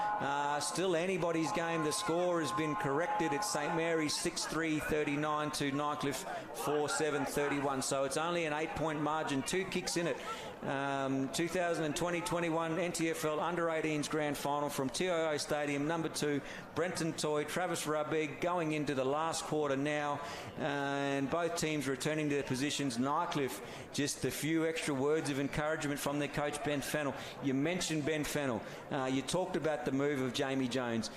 S5: Still anybody's game. The score has been corrected. It's St Mary's 6-3-39 to Nightcliff 4-7-31. So it's only an 8-point margin, 2 kicks in it. 2020-21 NTFL Under-18s Grand Final from TIO Stadium, number 2, Brenton Toy, Travis Rubig, going into the last quarter now, and both teams returning to their positions. Nightcliff, just a few extra words of encouragement from their coach Ben Fennell. You mentioned Ben Fennell. You talked about the move of Jamie Jones.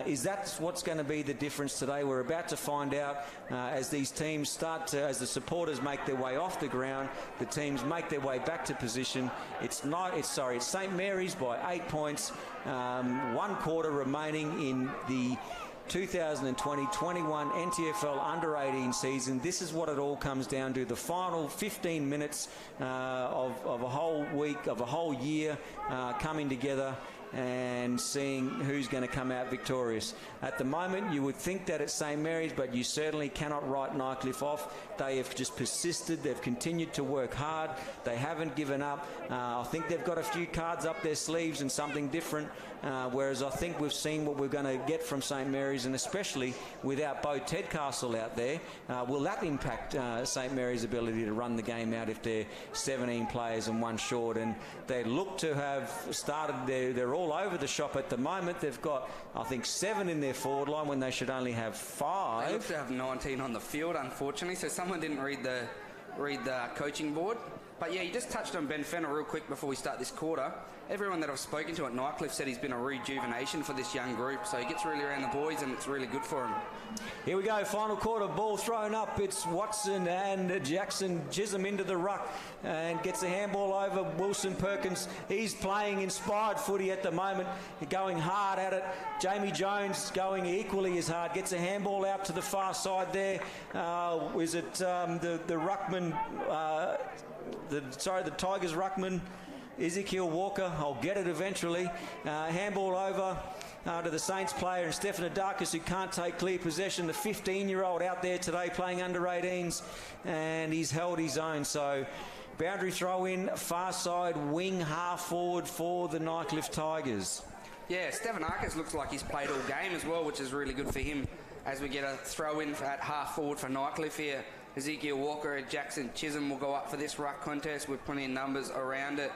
S5: Is that what's going to be the difference today? We're about to find out as these teams start to, as the supporters make their way off the ground, the teams make their way back to position. It's St Mary's by 8 points, 1 quarter remaining in the 2020-21 NTFL Under-18 season. This is what it all comes down to. The final 15 minutes of a whole week, of a whole year coming together and seeing who's going to come out victorious. At the moment, you would think that it's St Mary's, but you certainly cannot write Nightcliff off. They have just persisted. They've continued to work hard. They haven't given up. I think they've got a few cards up their sleeves and something different, whereas I think we've seen what we're going to get from St Mary's, and especially without Bo Tedcastle out there, will that impact St Mary's ability to run the game out if they're 17 players and 1 short? And they look to have started, they're all over the shop at the moment. They've got, I think, 7 in their forward line when they should only have 5.
S4: They look to have 19 on the field, unfortunately, so someone didn't read the coaching board. But yeah, you just touched on Ben Fennell real quick before we start this quarter. Everyone that I've spoken to at Nightcliff said he's been a rejuvenation for this young group, so he gets really around the boys and it's really good for him.
S5: Here we go, final quarter, ball thrown up. It's Watson and Jackson Chisholm into the ruck and gets a handball over Wilson Perkins. He's playing inspired footy at the moment, going hard at it. Jamie Jones going equally as hard, gets a handball out to the far side there. Is it the ruckman, the Tigers ruckman, Ezekiel Walker? I'll get it eventually. Handball over to the Saints player and Stephanodakis, who can't take clear possession. The 15-year-old out there today playing under-18s, and he's held his own. So boundary throw in, far side wing half forward for the Nightcliff Tigers.
S4: Yeah, Stephanodakis looks like he's played all game as well, which is really good for him as we get a throw in at half forward for Nightcliff here. Ezekiel Walker and Jackson Chisholm will go up for this ruck contest with plenty of numbers around it.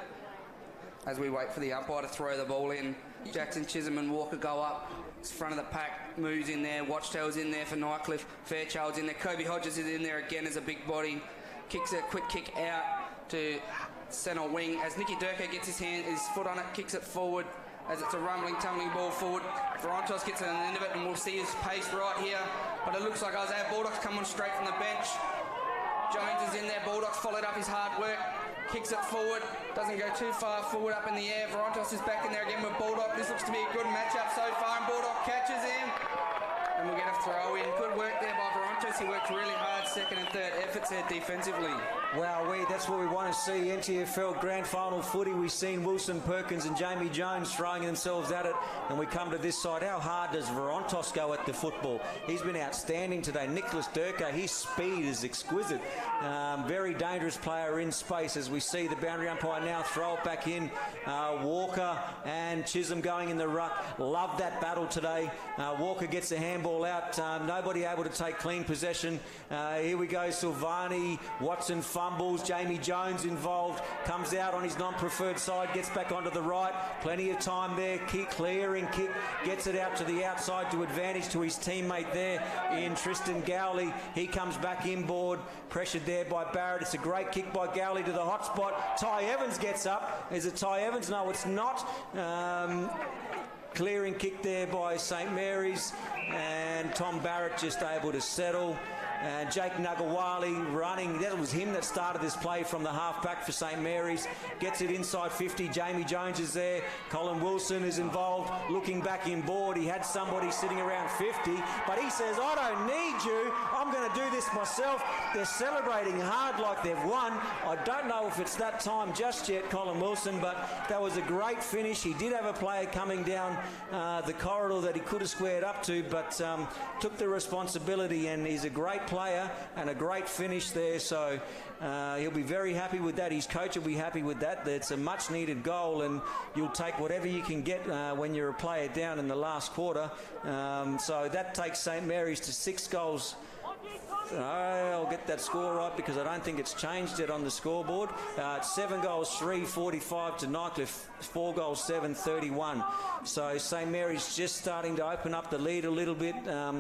S4: As we wait for the umpire to throw the ball in, Jackson Chisholm and Walker go up. It's front of the pack, moves in there, Watchtail's in there for Nightcliff, Fairchild's in there, Kobe Hodges is in there again as a big body. Kicks a quick kick out to centre wing as Nicky Durko gets his foot on it, kicks it forward as it's a rumbling, tumbling ball forward. Varontos gets an end of it and we'll see his pace right here. But it looks like Isaiah Baldock's come on straight from the bench. Jones is in there, Baldock's followed up his hard work. Kicks it forward, doesn't go too far forward up in the air. Varontos is back in there again with Baldock. This looks to be a good matchup so far, and Baldock catches him. And we'll get a throw in. Good work there by Varontos. He worked really hard, second and third efforts there defensively.
S5: Wow, that's what we want to see. NTFL Grand Final footy. We've seen Wilson Perkins and Jamie Jones throwing themselves at it. And we come to this side. How hard does Varontos go at the football? He's been outstanding today. Nicholas Durko, his speed is exquisite. Very dangerous player in space as we see the boundary umpire now throw it back in. Walker and Chisholm going in the ruck. Love that battle today. Walker gets a handball out. Nobody able to take clean possession. Here we go, Silvani. Watson fumbles. Jamie Jones involved. Comes out on his non-preferred side. Gets back onto the right. Plenty of time there. Kick, clearing kick. Gets it out to the outside to advantage to his teammate there in Tristan Gowley. He comes back inboard. Pressured there by Barrett. It's a great kick by Gowley to the hot spot. Ty Evans gets up. Is it Ty Evans? No, it's not. Clearing kick there by St Mary's, and Tom Barrett just able to settle. And Jake Nagawali running. That was him that started this play from the half-back for St Mary's. Gets it inside 50. Jamie Jones is there. Colin Wilson is involved. Looking back inboard. He had somebody sitting around 50, but he says, I don't need you. I'm going to do this myself. They're celebrating hard like they've won. I don't know if it's that time just yet, Colin Wilson, but that was a great finish. He did have a player coming down the corridor that he could have squared up to, but took the responsibility, and he's a great player and a great finish there, so he'll be very happy with that. His coach will be happy with that. It's a much needed goal, and you'll take whatever you can get when you're a player down in the last quarter. So that takes St Mary's to 6 goals. I'll get that score right because I don't think it's changed yet on the scoreboard. It's 7 goals 3, 45 to Nightcliff, 4 goals 7, 31. So St Mary's just starting to open up the lead a little bit,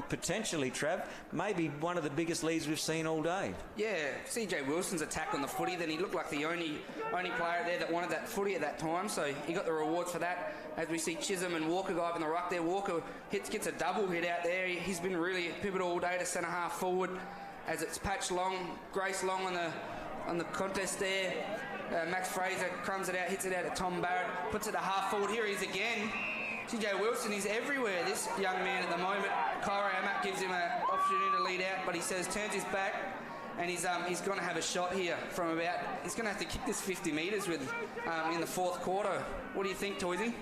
S5: potentially, Trav. Maybe one of the biggest leads we've seen all day.
S4: Yeah, CJ Wilson's attack on the footy, then he looked like the only player there that wanted that footy at that time, so he got the rewards for that. As we see Chisholm and Walker go up in the ruck there, Walker gets a double hit out there. He's been really pivotal all day to centre half forward, as it's Patch Long, Grace Long on the contest there. Max Fraser crumbs it out, hits it out at Tom Barrett, puts it to half forward. Here he is again. CJ Wilson, he's everywhere, this young man at the moment. Kyra Amak gives him an opportunity to lead out, but he says turns his back, and he's going to have a shot here from about. He's going to have to kick this 50 metres with in the 4th quarter. What do you think, Toysy?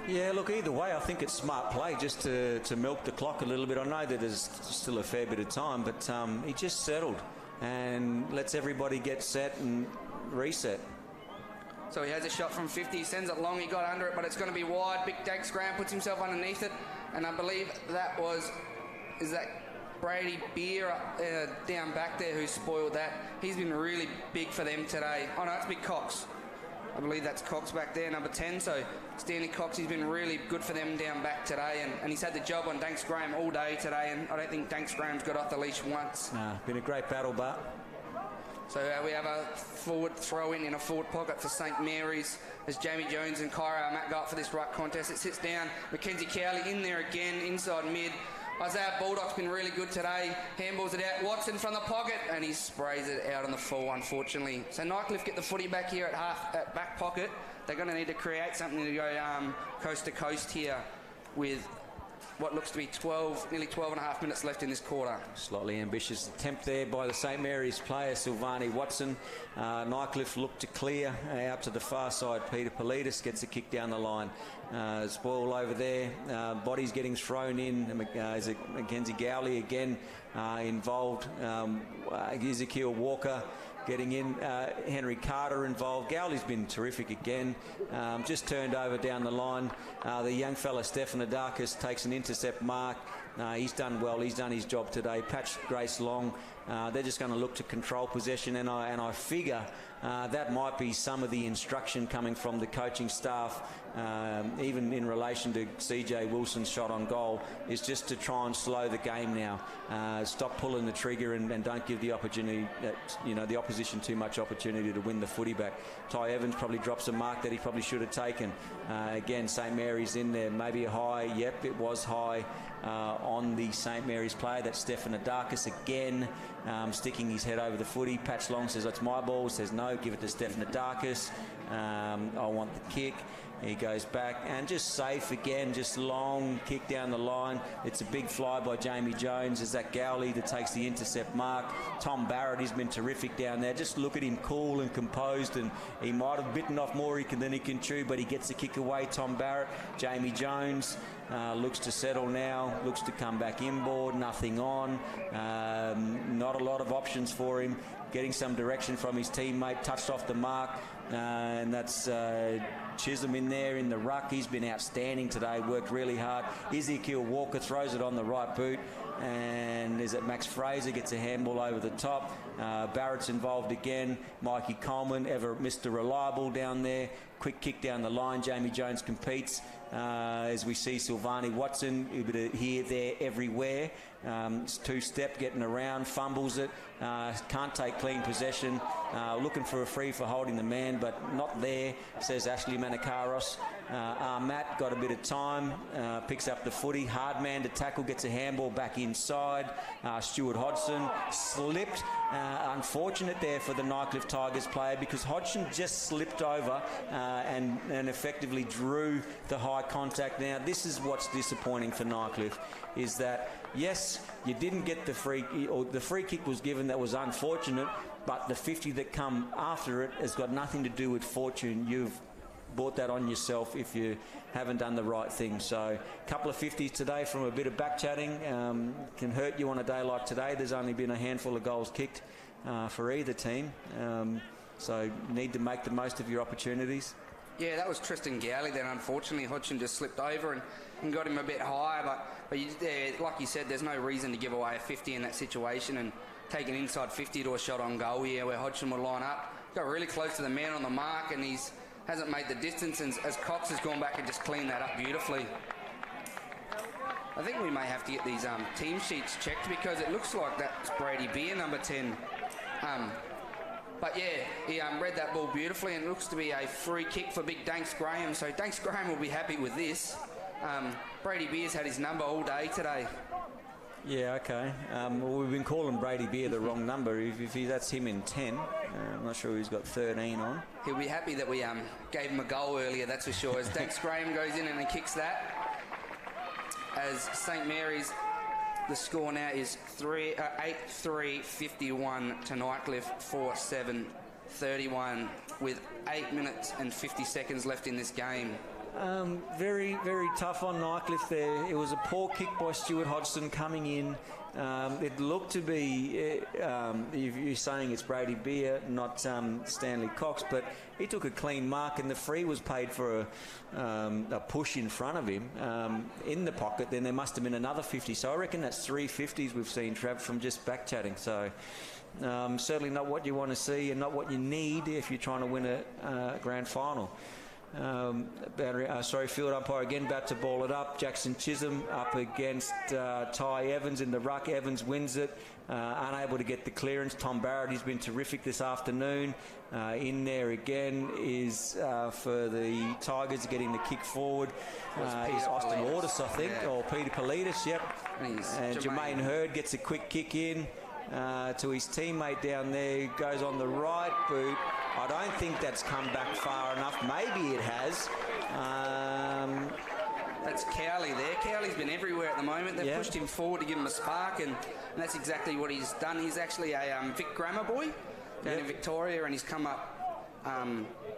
S5: Yeah, look, either way, I think it's smart play just to milk the clock a little bit. I know that there's still a fair bit of time, but he just settled and lets everybody get set and reset.
S4: So he has a shot from 50, he sends it long, he got under it, but it's going to be wide. Big Dag Scram puts himself underneath it, and I believe that is that Brady Beer down back there who spoiled that. He's been really big for them today. Oh no, it's Big Cox. I believe that's Cox back there, number 10. So Stanley Cox, he's been really good for them down back today, and he's had the job on Danks Graham all day today, and I don't think Danks Graham's got off the leash once.
S5: Nah, been a great battle, but...
S4: So we have a forward throw-in a forward pocket for St Mary's as Jamie Jones and Kyra Matt go up for this ruck contest. It sits down. Mackenzie Cowley in there again, inside mid. Isaiah Baldock's been really good today. Handballs it out. Watson from the pocket, and he sprays it out on the full, unfortunately. So Nightcliff get the footy back here at back pocket. They're going to need to create something to go coast to coast here with what looks to be nearly 12 and a half minutes left in this quarter.
S5: Slightly ambitious attempt there by the St Mary's player, Silvani Watson. Nightcliff looked to clear out to the far side. Peter Politis gets a kick down the line. Spoil over there. Bodies getting thrown in. Is it Mackenzie Gowley again involved? Ezekiel Walker getting in. Henry Carter involved. Gowley's been terrific again. Just turned over down the line. The young fella Stefan Adakis takes an intercept mark. He's done well. He's done his job today. Patch Grace Long. They're just going to look to control possession, and I figure that might be some of the instruction coming from the coaching staff, even in relation to CJ Wilson's shot on goal, is just to try and slow the game now. Stop pulling the trigger and don't give the opportunity, the opposition too much opportunity to win the footy back. Ty Evans probably drops a mark that he probably should have taken. Again, St Mary's in there, maybe a high. Yep, it was high on the St Mary's player. That's Stefan Adakis again, sticking his head over the footy. Patch Long says, that's my ball. Says, no, give it to Stefan Adakis. I want the kick. He goes back and just safe again, just long kick down the line. It's a big fly by Jamie Jones. Is that Gowley that takes the intercept mark. Tom Barrett, he's been terrific down there. Just look at him, cool and composed, and he might have bitten off more than he can chew, but he gets the kick away. Tom Barrett. Jamie Jones looks to settle now, looks to come back inboard, nothing on. Not a lot of options for him. getting some direction from his teammate, touched off the mark, and that's Chisholm in there in the ruck. He's been outstanding today, worked really hard. Ezekiel Walker throws it on the right boot, and is it Max Fraser gets a handball over the top. Barrett's involved again. Mikey Coleman, ever Mr. Reliable down there. Quick kick down the line. Jamie Jones competes. As we see Silvani Watson, a bit of here, there, everywhere. It's two-step, getting around, fumbles it, can't take clean possession. Looking for a free for holding the man, but not there, says Ashley Manakaros. Matt got a bit of time, picks up the footy. Hard man to tackle, gets a handball back inside. Stuart Hodgson slipped. Unfortunate there for the Nightcliff Tigers player, because Hodgson just slipped over and effectively drew the high contact. Now, this is what's disappointing for Nightcliff, is that, yes, you didn't get the free, or the free kick was given, that was unfortunate, but the 50 that come after it has got nothing to do with fortune. You've brought that on yourself if you haven't done the right thing. So a couple of 50s today from a bit of back chatting can hurt you on a day like today. There's only been a handful of goals kicked for either team, so you need to make the most of your opportunities.
S4: Yeah, that was Tristan Gowley then. Unfortunately, Hodgson just slipped over and got him a bit higher, but like you said, there's no reason to give away a 50 in that situation and take an inside 50 to a shot on goal here where Hodgson would line up. Got really close to the man on the mark, and hasn't made the distance, and as Cox has gone back and just cleaned that up beautifully. I think we may have to get these team sheets checked, because it looks like that's Brady Beer, number 10. But yeah, he read that ball beautifully, and it looks to be a free kick for big Danks Graham. So Danks Graham will be happy with this. Brady Beer's had his number all day today.
S5: Yeah, okay. Well, we've been calling Brady Beer the wrong number. If that's him in 10, I'm not sure who's got 13 on.
S4: He'll be happy that we gave him a goal earlier, that's for sure. As Danks Graham goes in and he kicks that. As St Mary's, the score now is 8-3-51 to Nightcliff, 4-7-31, with 8 minutes and 50 seconds left in this game.
S5: Very, very tough on Nightcliff there. It was a poor kick by Stuart Hodgson coming in. It looked to be, you're saying it's Brady Beer, not Stanley Cox, but he took a clean mark, and the free was paid for a push in front of him in the pocket. Then there must have been another 50. So I reckon that's 3 50s we've seen, Trav, from just back chatting. So certainly not what you want to see, and not what you need if you're trying to win a grand final. Field umpire again about to ball it up. Jackson Chisholm up against Ty Evans in the ruck. Evans wins it, unable to get the clearance. Tom Barrett, he's been terrific this afternoon. In there again is for the Tigers getting the kick forward is Austin Ordis, I think, or Peter Politis, yep. And Jermaine Hurd gets a quick kick in to his teammate down there, goes on the right boot. I don't think that's come back far enough. Maybe it has.
S4: That's Cowley there. Cowley's been everywhere at the moment. They've pushed him forward to give him a spark, and that's exactly what he's done. He's actually a Vic Grammar boy down in Victoria, and he's come up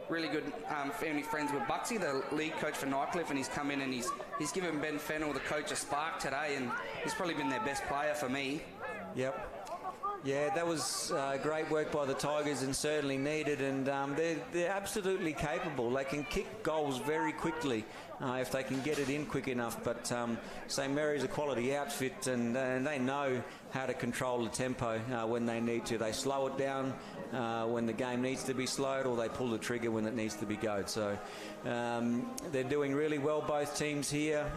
S4: really good family friends with Bucksy, the league coach for Nightcliff, and he's come in and he's given Ben Fennell, the coach, a spark today, and he's probably been their best player for me.
S5: Yep. Yeah, that was great work by the Tigers, and certainly needed, and they're absolutely capable. They can kick goals very quickly if they can get it in quick enough, but St Mary's a quality outfit, and they know how to control the tempo when they need to. They slow it down when the game needs to be slowed, or they pull the trigger when it needs to be goed. So they're doing really well, both teams here.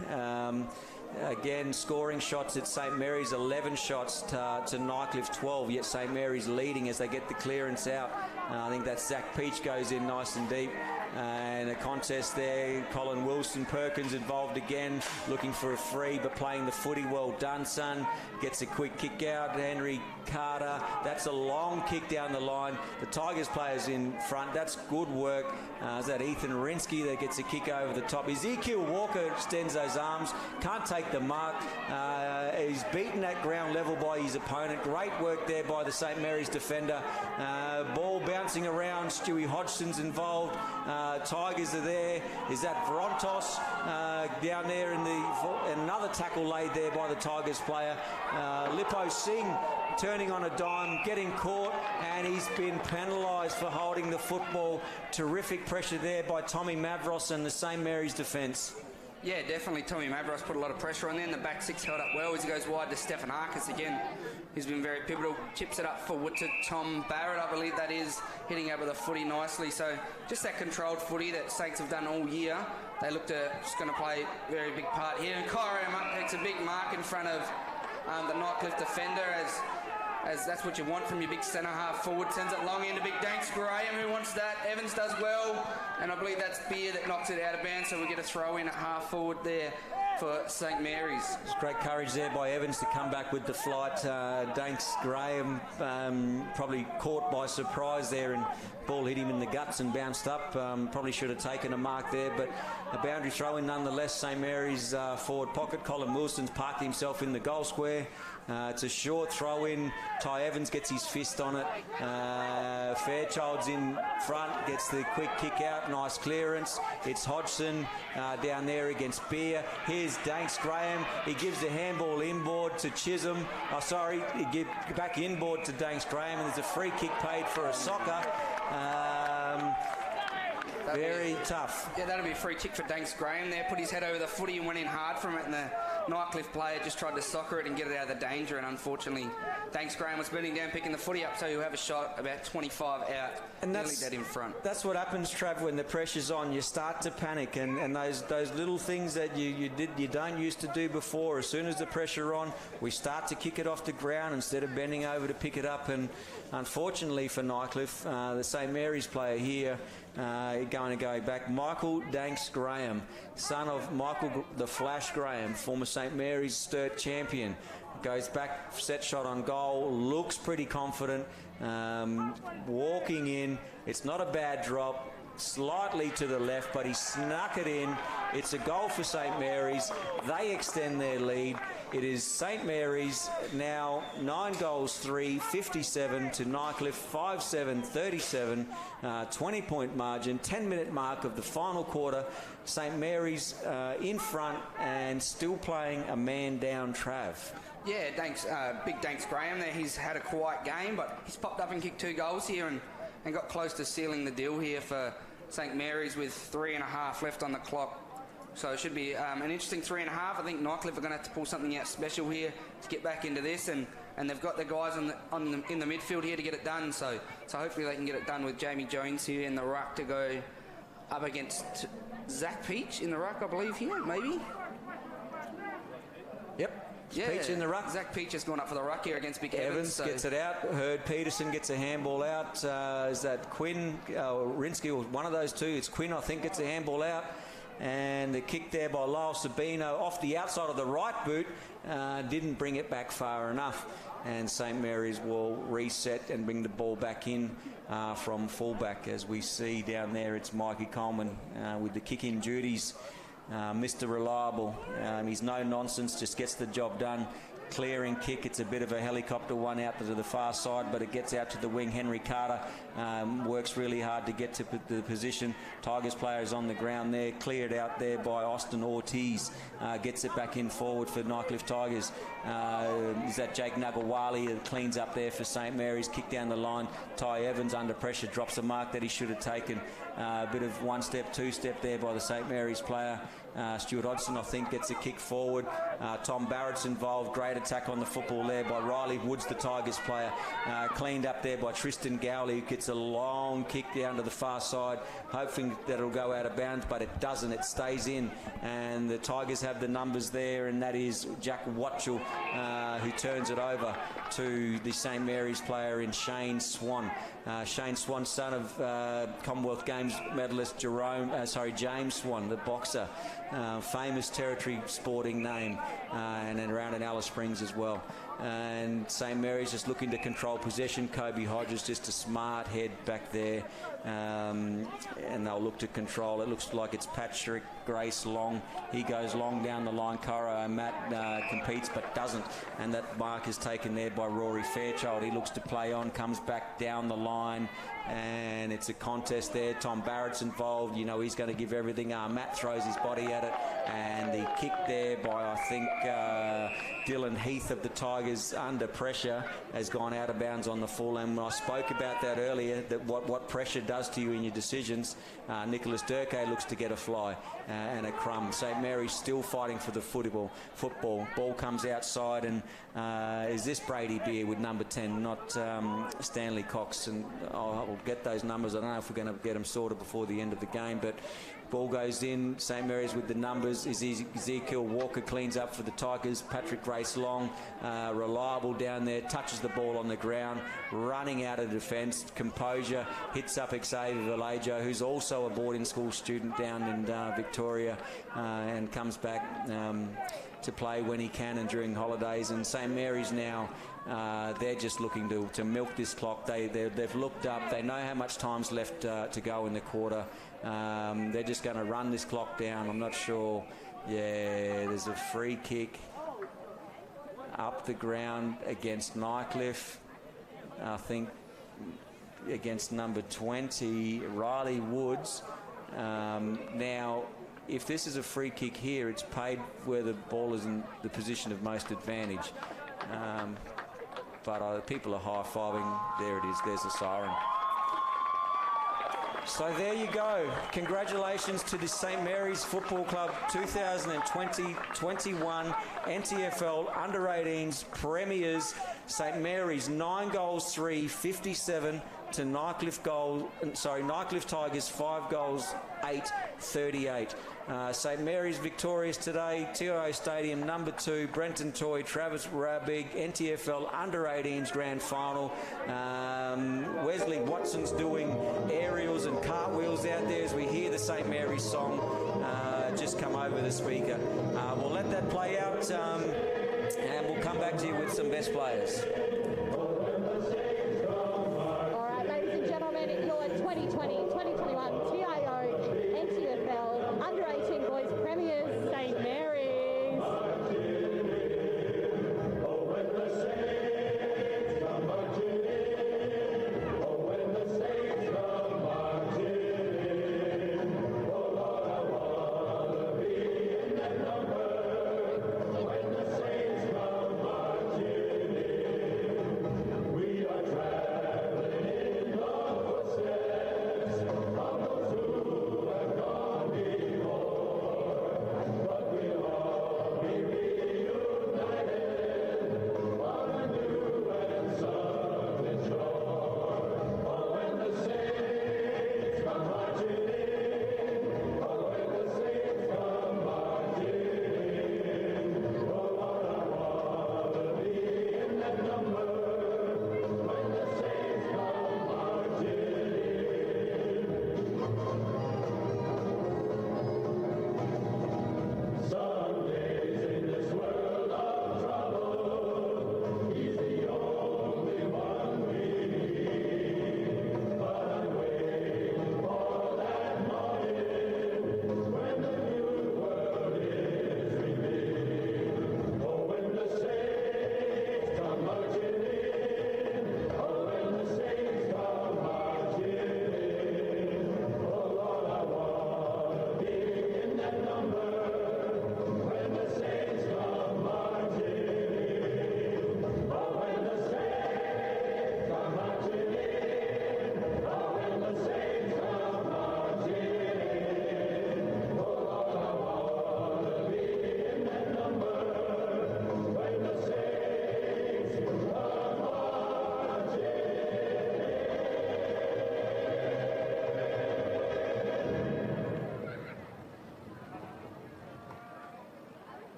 S5: Again, scoring shots at St Mary's, 11 shots to Nightcliff 12, yet St Mary's leading as they get the clearance out. I think that Zach Peach goes in nice and deep. And a contest there, Colin Wilson Perkins involved again, looking for a free, but playing the footy. Well done, son. Gets a quick kick out. Henry Carter, that's a long kick down the line. The Tigers players in front, that's good work. Is that Ethan Rinsky that gets a kick over the top. Ezekiel Walker extends those arms, can't take the mark. He's beaten at ground level by his opponent. Great work there by the St Mary's defender. Ball bouncing around. Stewie Hodgson's involved. Tigers are there. Is that Verontos down there in another tackle laid there by the Tigers player. Lippo Singh turning on a dime, getting caught, and he's been penalised for holding the football. Terrific pressure there by Tommy Mavros and the St Mary's defence.
S4: Yeah, definitely. Tommy Mavros put a lot of pressure on there, and the back six held up well as he goes wide to Stefan Arcus again. He's been very pivotal. Chips it up forward to Tom Barrett, I believe that is, hitting over the footy nicely. So just that controlled footy that Saints have done all year. They look to just going to play a very big part here. And Kyra takes a big mark in front of the Nightcliff defender as that's what you want from your big centre half forward. Sends it long into big Danks Graham, who wants that. Evans does well, and I believe that's Beer that knocks it out of bounds, so we get a throw in at half forward there for St Mary's.
S5: It's great courage there by Evans to come back with the flight. Danks Graham probably caught by surprise there, and ball hit him in the guts and bounced up. Probably should have taken a mark there, but a boundary throw in nonetheless. St Mary's forward pocket. Colin Wilson's parked himself in the goal square. It's a short throw in. Ty Evans gets his fist on it. Fairchild's in front, gets the quick kick out. Nice clearance. It's Hodgson down there against Beer. Here's Danks Graham. He gives the handball inboard to Chisholm. Oh, sorry, he gives back inboard to Danks Graham, and there's a free kick paid for a soccer. Very tough.
S4: Yeah, that'll be a free kick for Danks Graham there. Put his head over the footy and went in hard from it, and the Nightcliff player just tried to soccer it and get it out of the danger, and unfortunately Danks Graham was bending down picking the footy up, so he'll have a shot about 25 out, and nearly dead in front.
S5: That's what happens, Trav, when the pressure's on. You start to panic, and those little things that you don't used to do before. As soon as the pressure on, we start to kick it off the ground instead of bending over to pick it up. And unfortunately for Nightcliff, the St Mary's player here going to go back, Michael Danks Graham, son of Michael the Flash Graham, former St Mary's Sturt champion, goes back, set shot on goal, looks pretty confident, walking in. It's not a bad drop, slightly to the left, but he snuck it in. It's a goal for St Mary's. They extend their lead. It is St Mary's now 9 goals 3, 57 to Nightcliff 5-7, 37, 20-point margin, 10-minute mark of the final quarter. St Mary's in front and still playing a man down, Trav.
S4: Yeah, big Danks Graham there. He's had a quiet game, but he's popped up and kicked 2 goals here and got close to sealing the deal here for St Mary's with 3.5 left on the clock. So it should be an interesting 3.5. I think Nightcliff are going to have to pull something out special here to get back into this, and they've got the guys in the midfield here to get it done. So hopefully they can get it done with Jamie Jones here in the ruck to go up against Zach Peach in the ruck, I believe here, maybe.
S5: Yep.
S4: Yeah,
S5: Peach in the ruck.
S4: Zach Peach has gone up for the ruck here against Big
S5: Evans gets it out. Heard Peterson gets a handball out. Is that Quinn, Rinsky, or one of those two? It's Quinn, I think, gets a handball out. And the kick there by Lyle Sabino off the outside of the right boot didn't bring it back far enough. And St Mary's will reset and bring the ball back in from fullback. As we see down there, it's Mikey Coleman with the kick-in duties. Mr. Reliable. He's no nonsense, just gets the job done. Clearing kick, it's a bit of a helicopter one out to the far side, but it gets out to the wing. Henry Carter works really hard to get to the position. Tigers player is on the ground there, cleared out there by Austin Ortiz. Gets it back in forward for Nightcliff Tigers. Is that Jake Nagawali that cleans up there for St Mary's? Kick down the line. Ty Evans under pressure drops a mark that he should have taken. A bit of one-step, two-step there by the St Mary's player. Stuart Hodgson, I think, gets a kick forward. Tom Barrett's involved. Great attack on the football there by Riley Woods, the Tigers player. Cleaned up there by Tristan Gowley, who gets a long kick down to the far side, hoping that it'll go out of bounds, but it doesn't. It stays in, and the Tigers have the numbers there, and that is Jack Watchell, who turns it over to the St Mary's player in Shane Swan. Shane Swan, son of Commonwealth Games medalist James Swan, the boxer. Famous territory sporting name, and then around in Alice Springs as well. And St Mary's just looking to control possession. Kobe Hodges just a smart head back there, and they'll look to control. It looks like it's Patrick Grace Long. He goes long down the line. Coro Matt competes but doesn't, and that mark is taken there by Rory Fairchild. He looks to play on, comes back down the line, and it's a contest there. Tom Barrett's involved. You know, he's going to give everything. Matt throws his body at it, and the kick there by, I think, Dylan Heath of the Tigers under pressure has gone out of bounds on the full. And I spoke about that earlier, that what pressure does to you in your decisions. Nicholas Durkay looks to get a fly and a crumb. St Mary's still fighting for the football. Ball comes outside, and is this Brady Beer with number 10, not Stanley Cox? And I'll get those numbers. I don't know if we're going to get them sorted before the end of the game, but ball goes in. St Mary's with the numbers. Ezekiel Walker cleans up for the Tigers. Patrick Grace Long, reliable down there, touches the ball on the ground, running out of defence. Composure, hits up Xavier Vallejo, who's also a boarding school student down in Victoria, and comes back to play when he can and during holidays. And St Mary's now, they're just looking to milk this clock. They've looked up. They know how much time's left to go in the quarter. They're just going to run this clock down. I'm not sure. Yeah, there's a free kick up the ground against Nightcliff. I think against number 20, Riley Woods. Now, if this is a free kick here, it's paid where the ball is in the position of most advantage. But people are high-fiving. There it is. There's a siren. So there you go. Congratulations to the St Mary's Football Club 2020-21 NTFL Under-18s Premiers. St Mary's 9 goals 3, 57 to Nightcliff Tigers 5 goals 8, 38. St Mary's victorious today. TIO Stadium number 2. Brenton Toy, Travis Rabig, NTFL Under-18s Grand Final. Wesley Watson's doing aerials and cartwheels out there as we hear the St Mary's song just come over the speaker. We'll let that play out, and we'll come back to you with some best players.
S1: All right, ladies and gentlemen, your 2020-2021 TIO NTFL Under-18 Boys Premiers, St Mary's.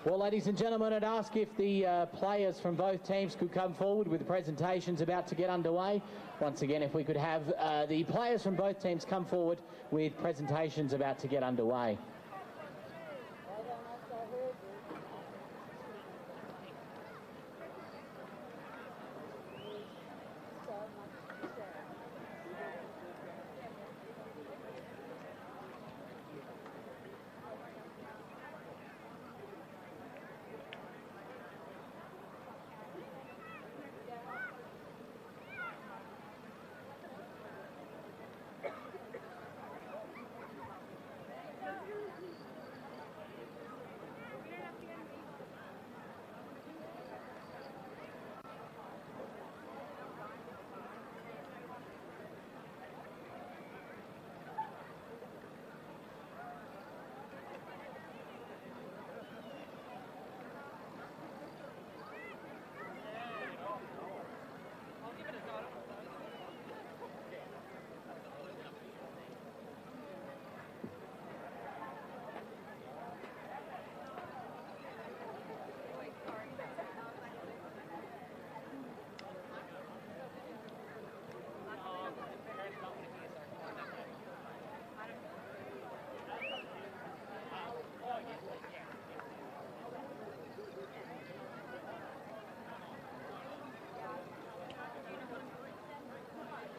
S6: Well, ladies and gentlemen, I'd ask if the players from both teams could come forward with the presentations about to get underway. Once again, if we could have the players from both teams come forward with presentations about to get underway.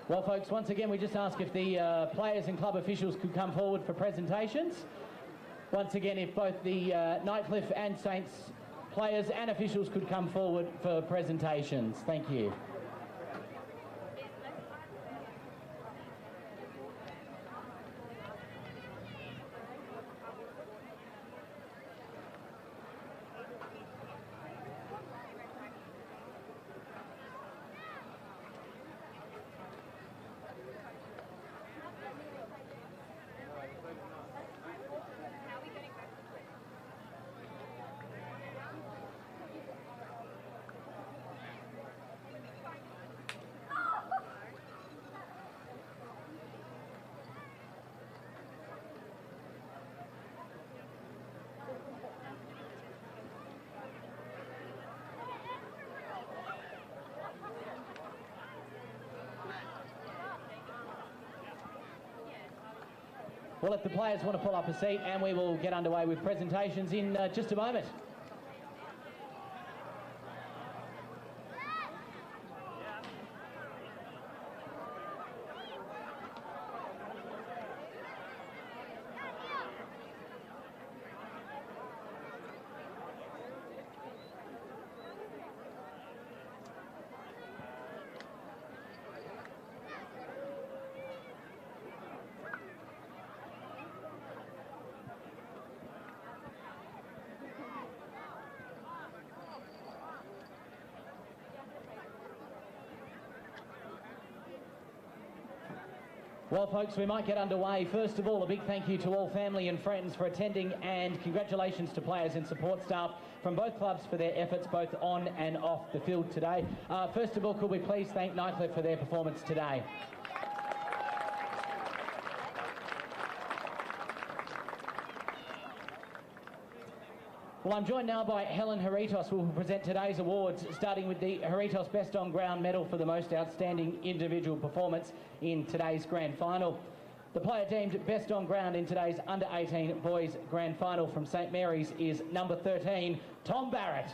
S6: Well, folks, once again, we just ask if the players and club officials could come forward for presentations. Once again, if both the Nightcliff and Saints players and officials could come forward for presentations. Thank you. Well, if the players want to pull up a seat, and we will get underway with presentations in just a moment. Well, folks, we might get underway. First of all, a big thank you to all family and friends for attending, and congratulations to players and support staff from both clubs for their efforts both on and off the field today. First of all, could we please thank Nightcliff for their performance today? Well, I'm joined now by Helen Heritos, who will present today's awards, starting with the Heritos Best On Ground Medal for the most outstanding individual performance in today's grand final. The player deemed best on ground in today's under-18 boys grand final from St Mary's is number 13, Tom Barrett.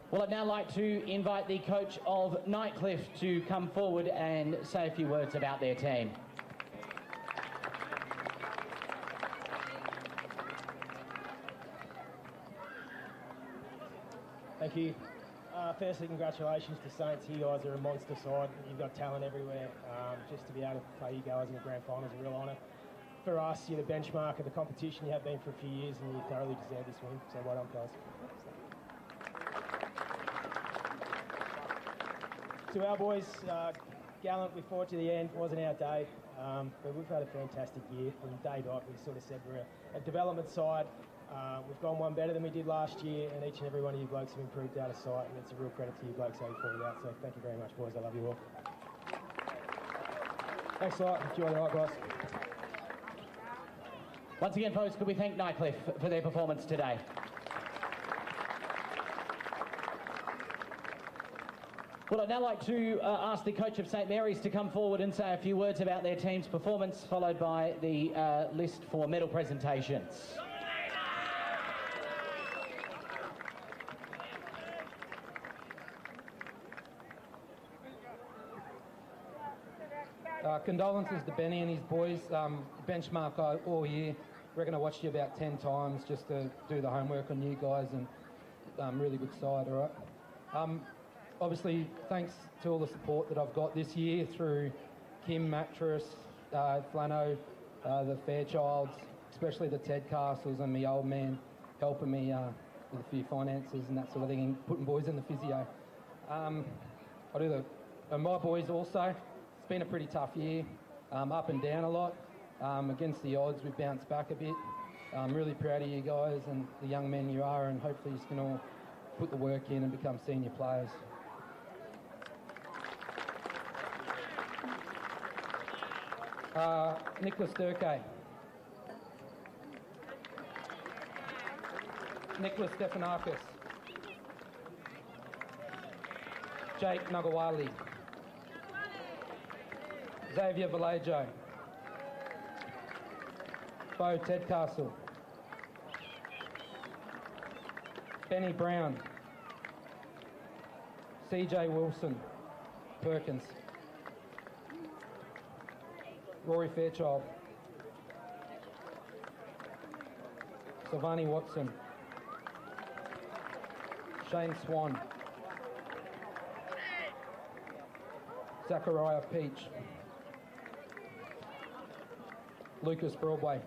S6: Well, I'd now like to invite the coach of Nightcliff to come forward and say a few words about their team.
S7: Thank you. Firstly, congratulations to Saints. You guys are a monster side. You've got talent everywhere. Just to be able to play you guys in the grand final is a real honour. For us, you're the benchmark of the competition. You have been for a few years and you thoroughly deserve this win. So well done, guys. To our boys, gallant, we fought to the end. Wasn't our day. But we've had a fantastic year. From day dot, we sort of said we're a development side. We've gone one better than we did last year, and each and every one of you blokes have improved out of sight, and it's a real credit to you blokes how you fought it out. So thank you very much, boys. I love you all. Thanks a lot. Enjoy the night, guys.
S6: Once again, folks, could we thank Nightcliff for their performance today? Well, I'd now like to ask the coach of St Mary's to come forward and say a few words about their team's performance, followed by the list for medal presentations.
S8: Condolences to Benny and his boys. Benchmark all year. Reckon I watched you about 10 times just to do the homework on you guys, and really good side, all right? Obviously, thanks to all the support that I've got this year through Kim, Mattress, Flano, the Fairchilds, especially the Ted Castles and me old man helping me with a few finances and that sort of thing, and putting boys in the physio. I do my boys also. It's been a pretty tough year, up and down a lot. Against the odds, we've bounced back a bit. I'm really proud of you guys and the young men you are, and hopefully you can all put the work in and become senior players. Nicholas Durkay. Nicholas Stefanakis. Jake Nagawali. Xavier Vallejo. Bo Tedcastle. Benny Brown. CJ Wilson. Perkins. Rory Fairchild. Savani Watson. Shane Swan. Zachariah Peach. Lucas Broadway.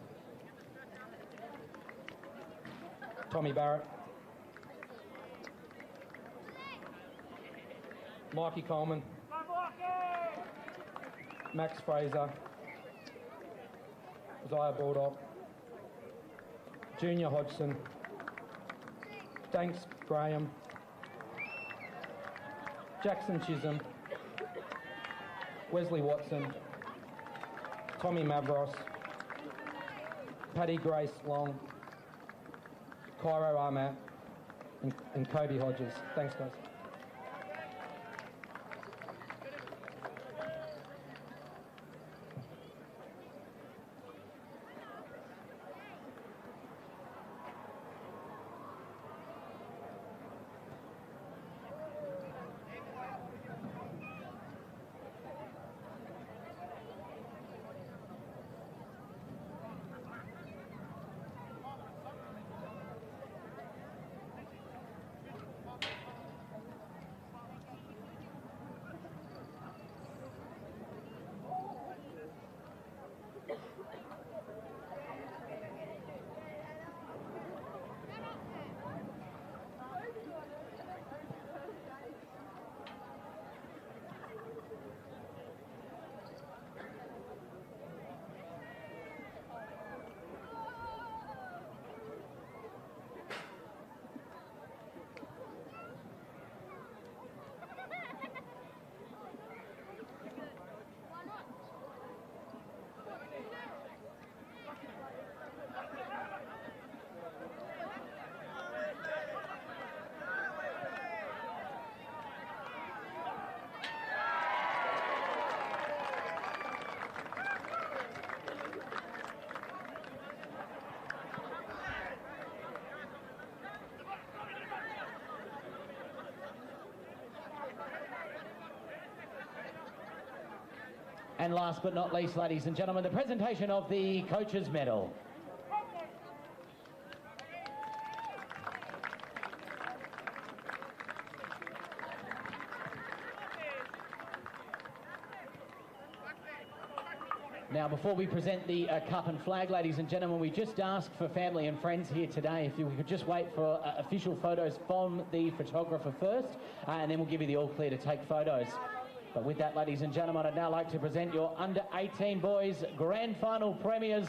S8: Tommy Barrett. Mikey Coleman. Max Fraser. Isaiah Baldock. Junior Hodgson. Danks Graham. Jackson Chisholm. Wesley Watson. Tommy Mavros. Paddy Grace Long. Cairo Armat. And Kobe Hodges. Thanks, guys.
S6: And last but not least, ladies and gentlemen, the presentation of the Coach's Medal. Now, before we present the cup and flag, ladies and gentlemen, we just ask for family and friends here today if you could just wait for official photos from the photographer first, and then we'll give you the all clear to take photos. But with that, ladies and gentlemen, I'd now like to present your under-18 boys grand final premiers.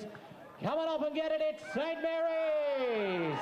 S6: Come on up and get it, it's St. Mary's!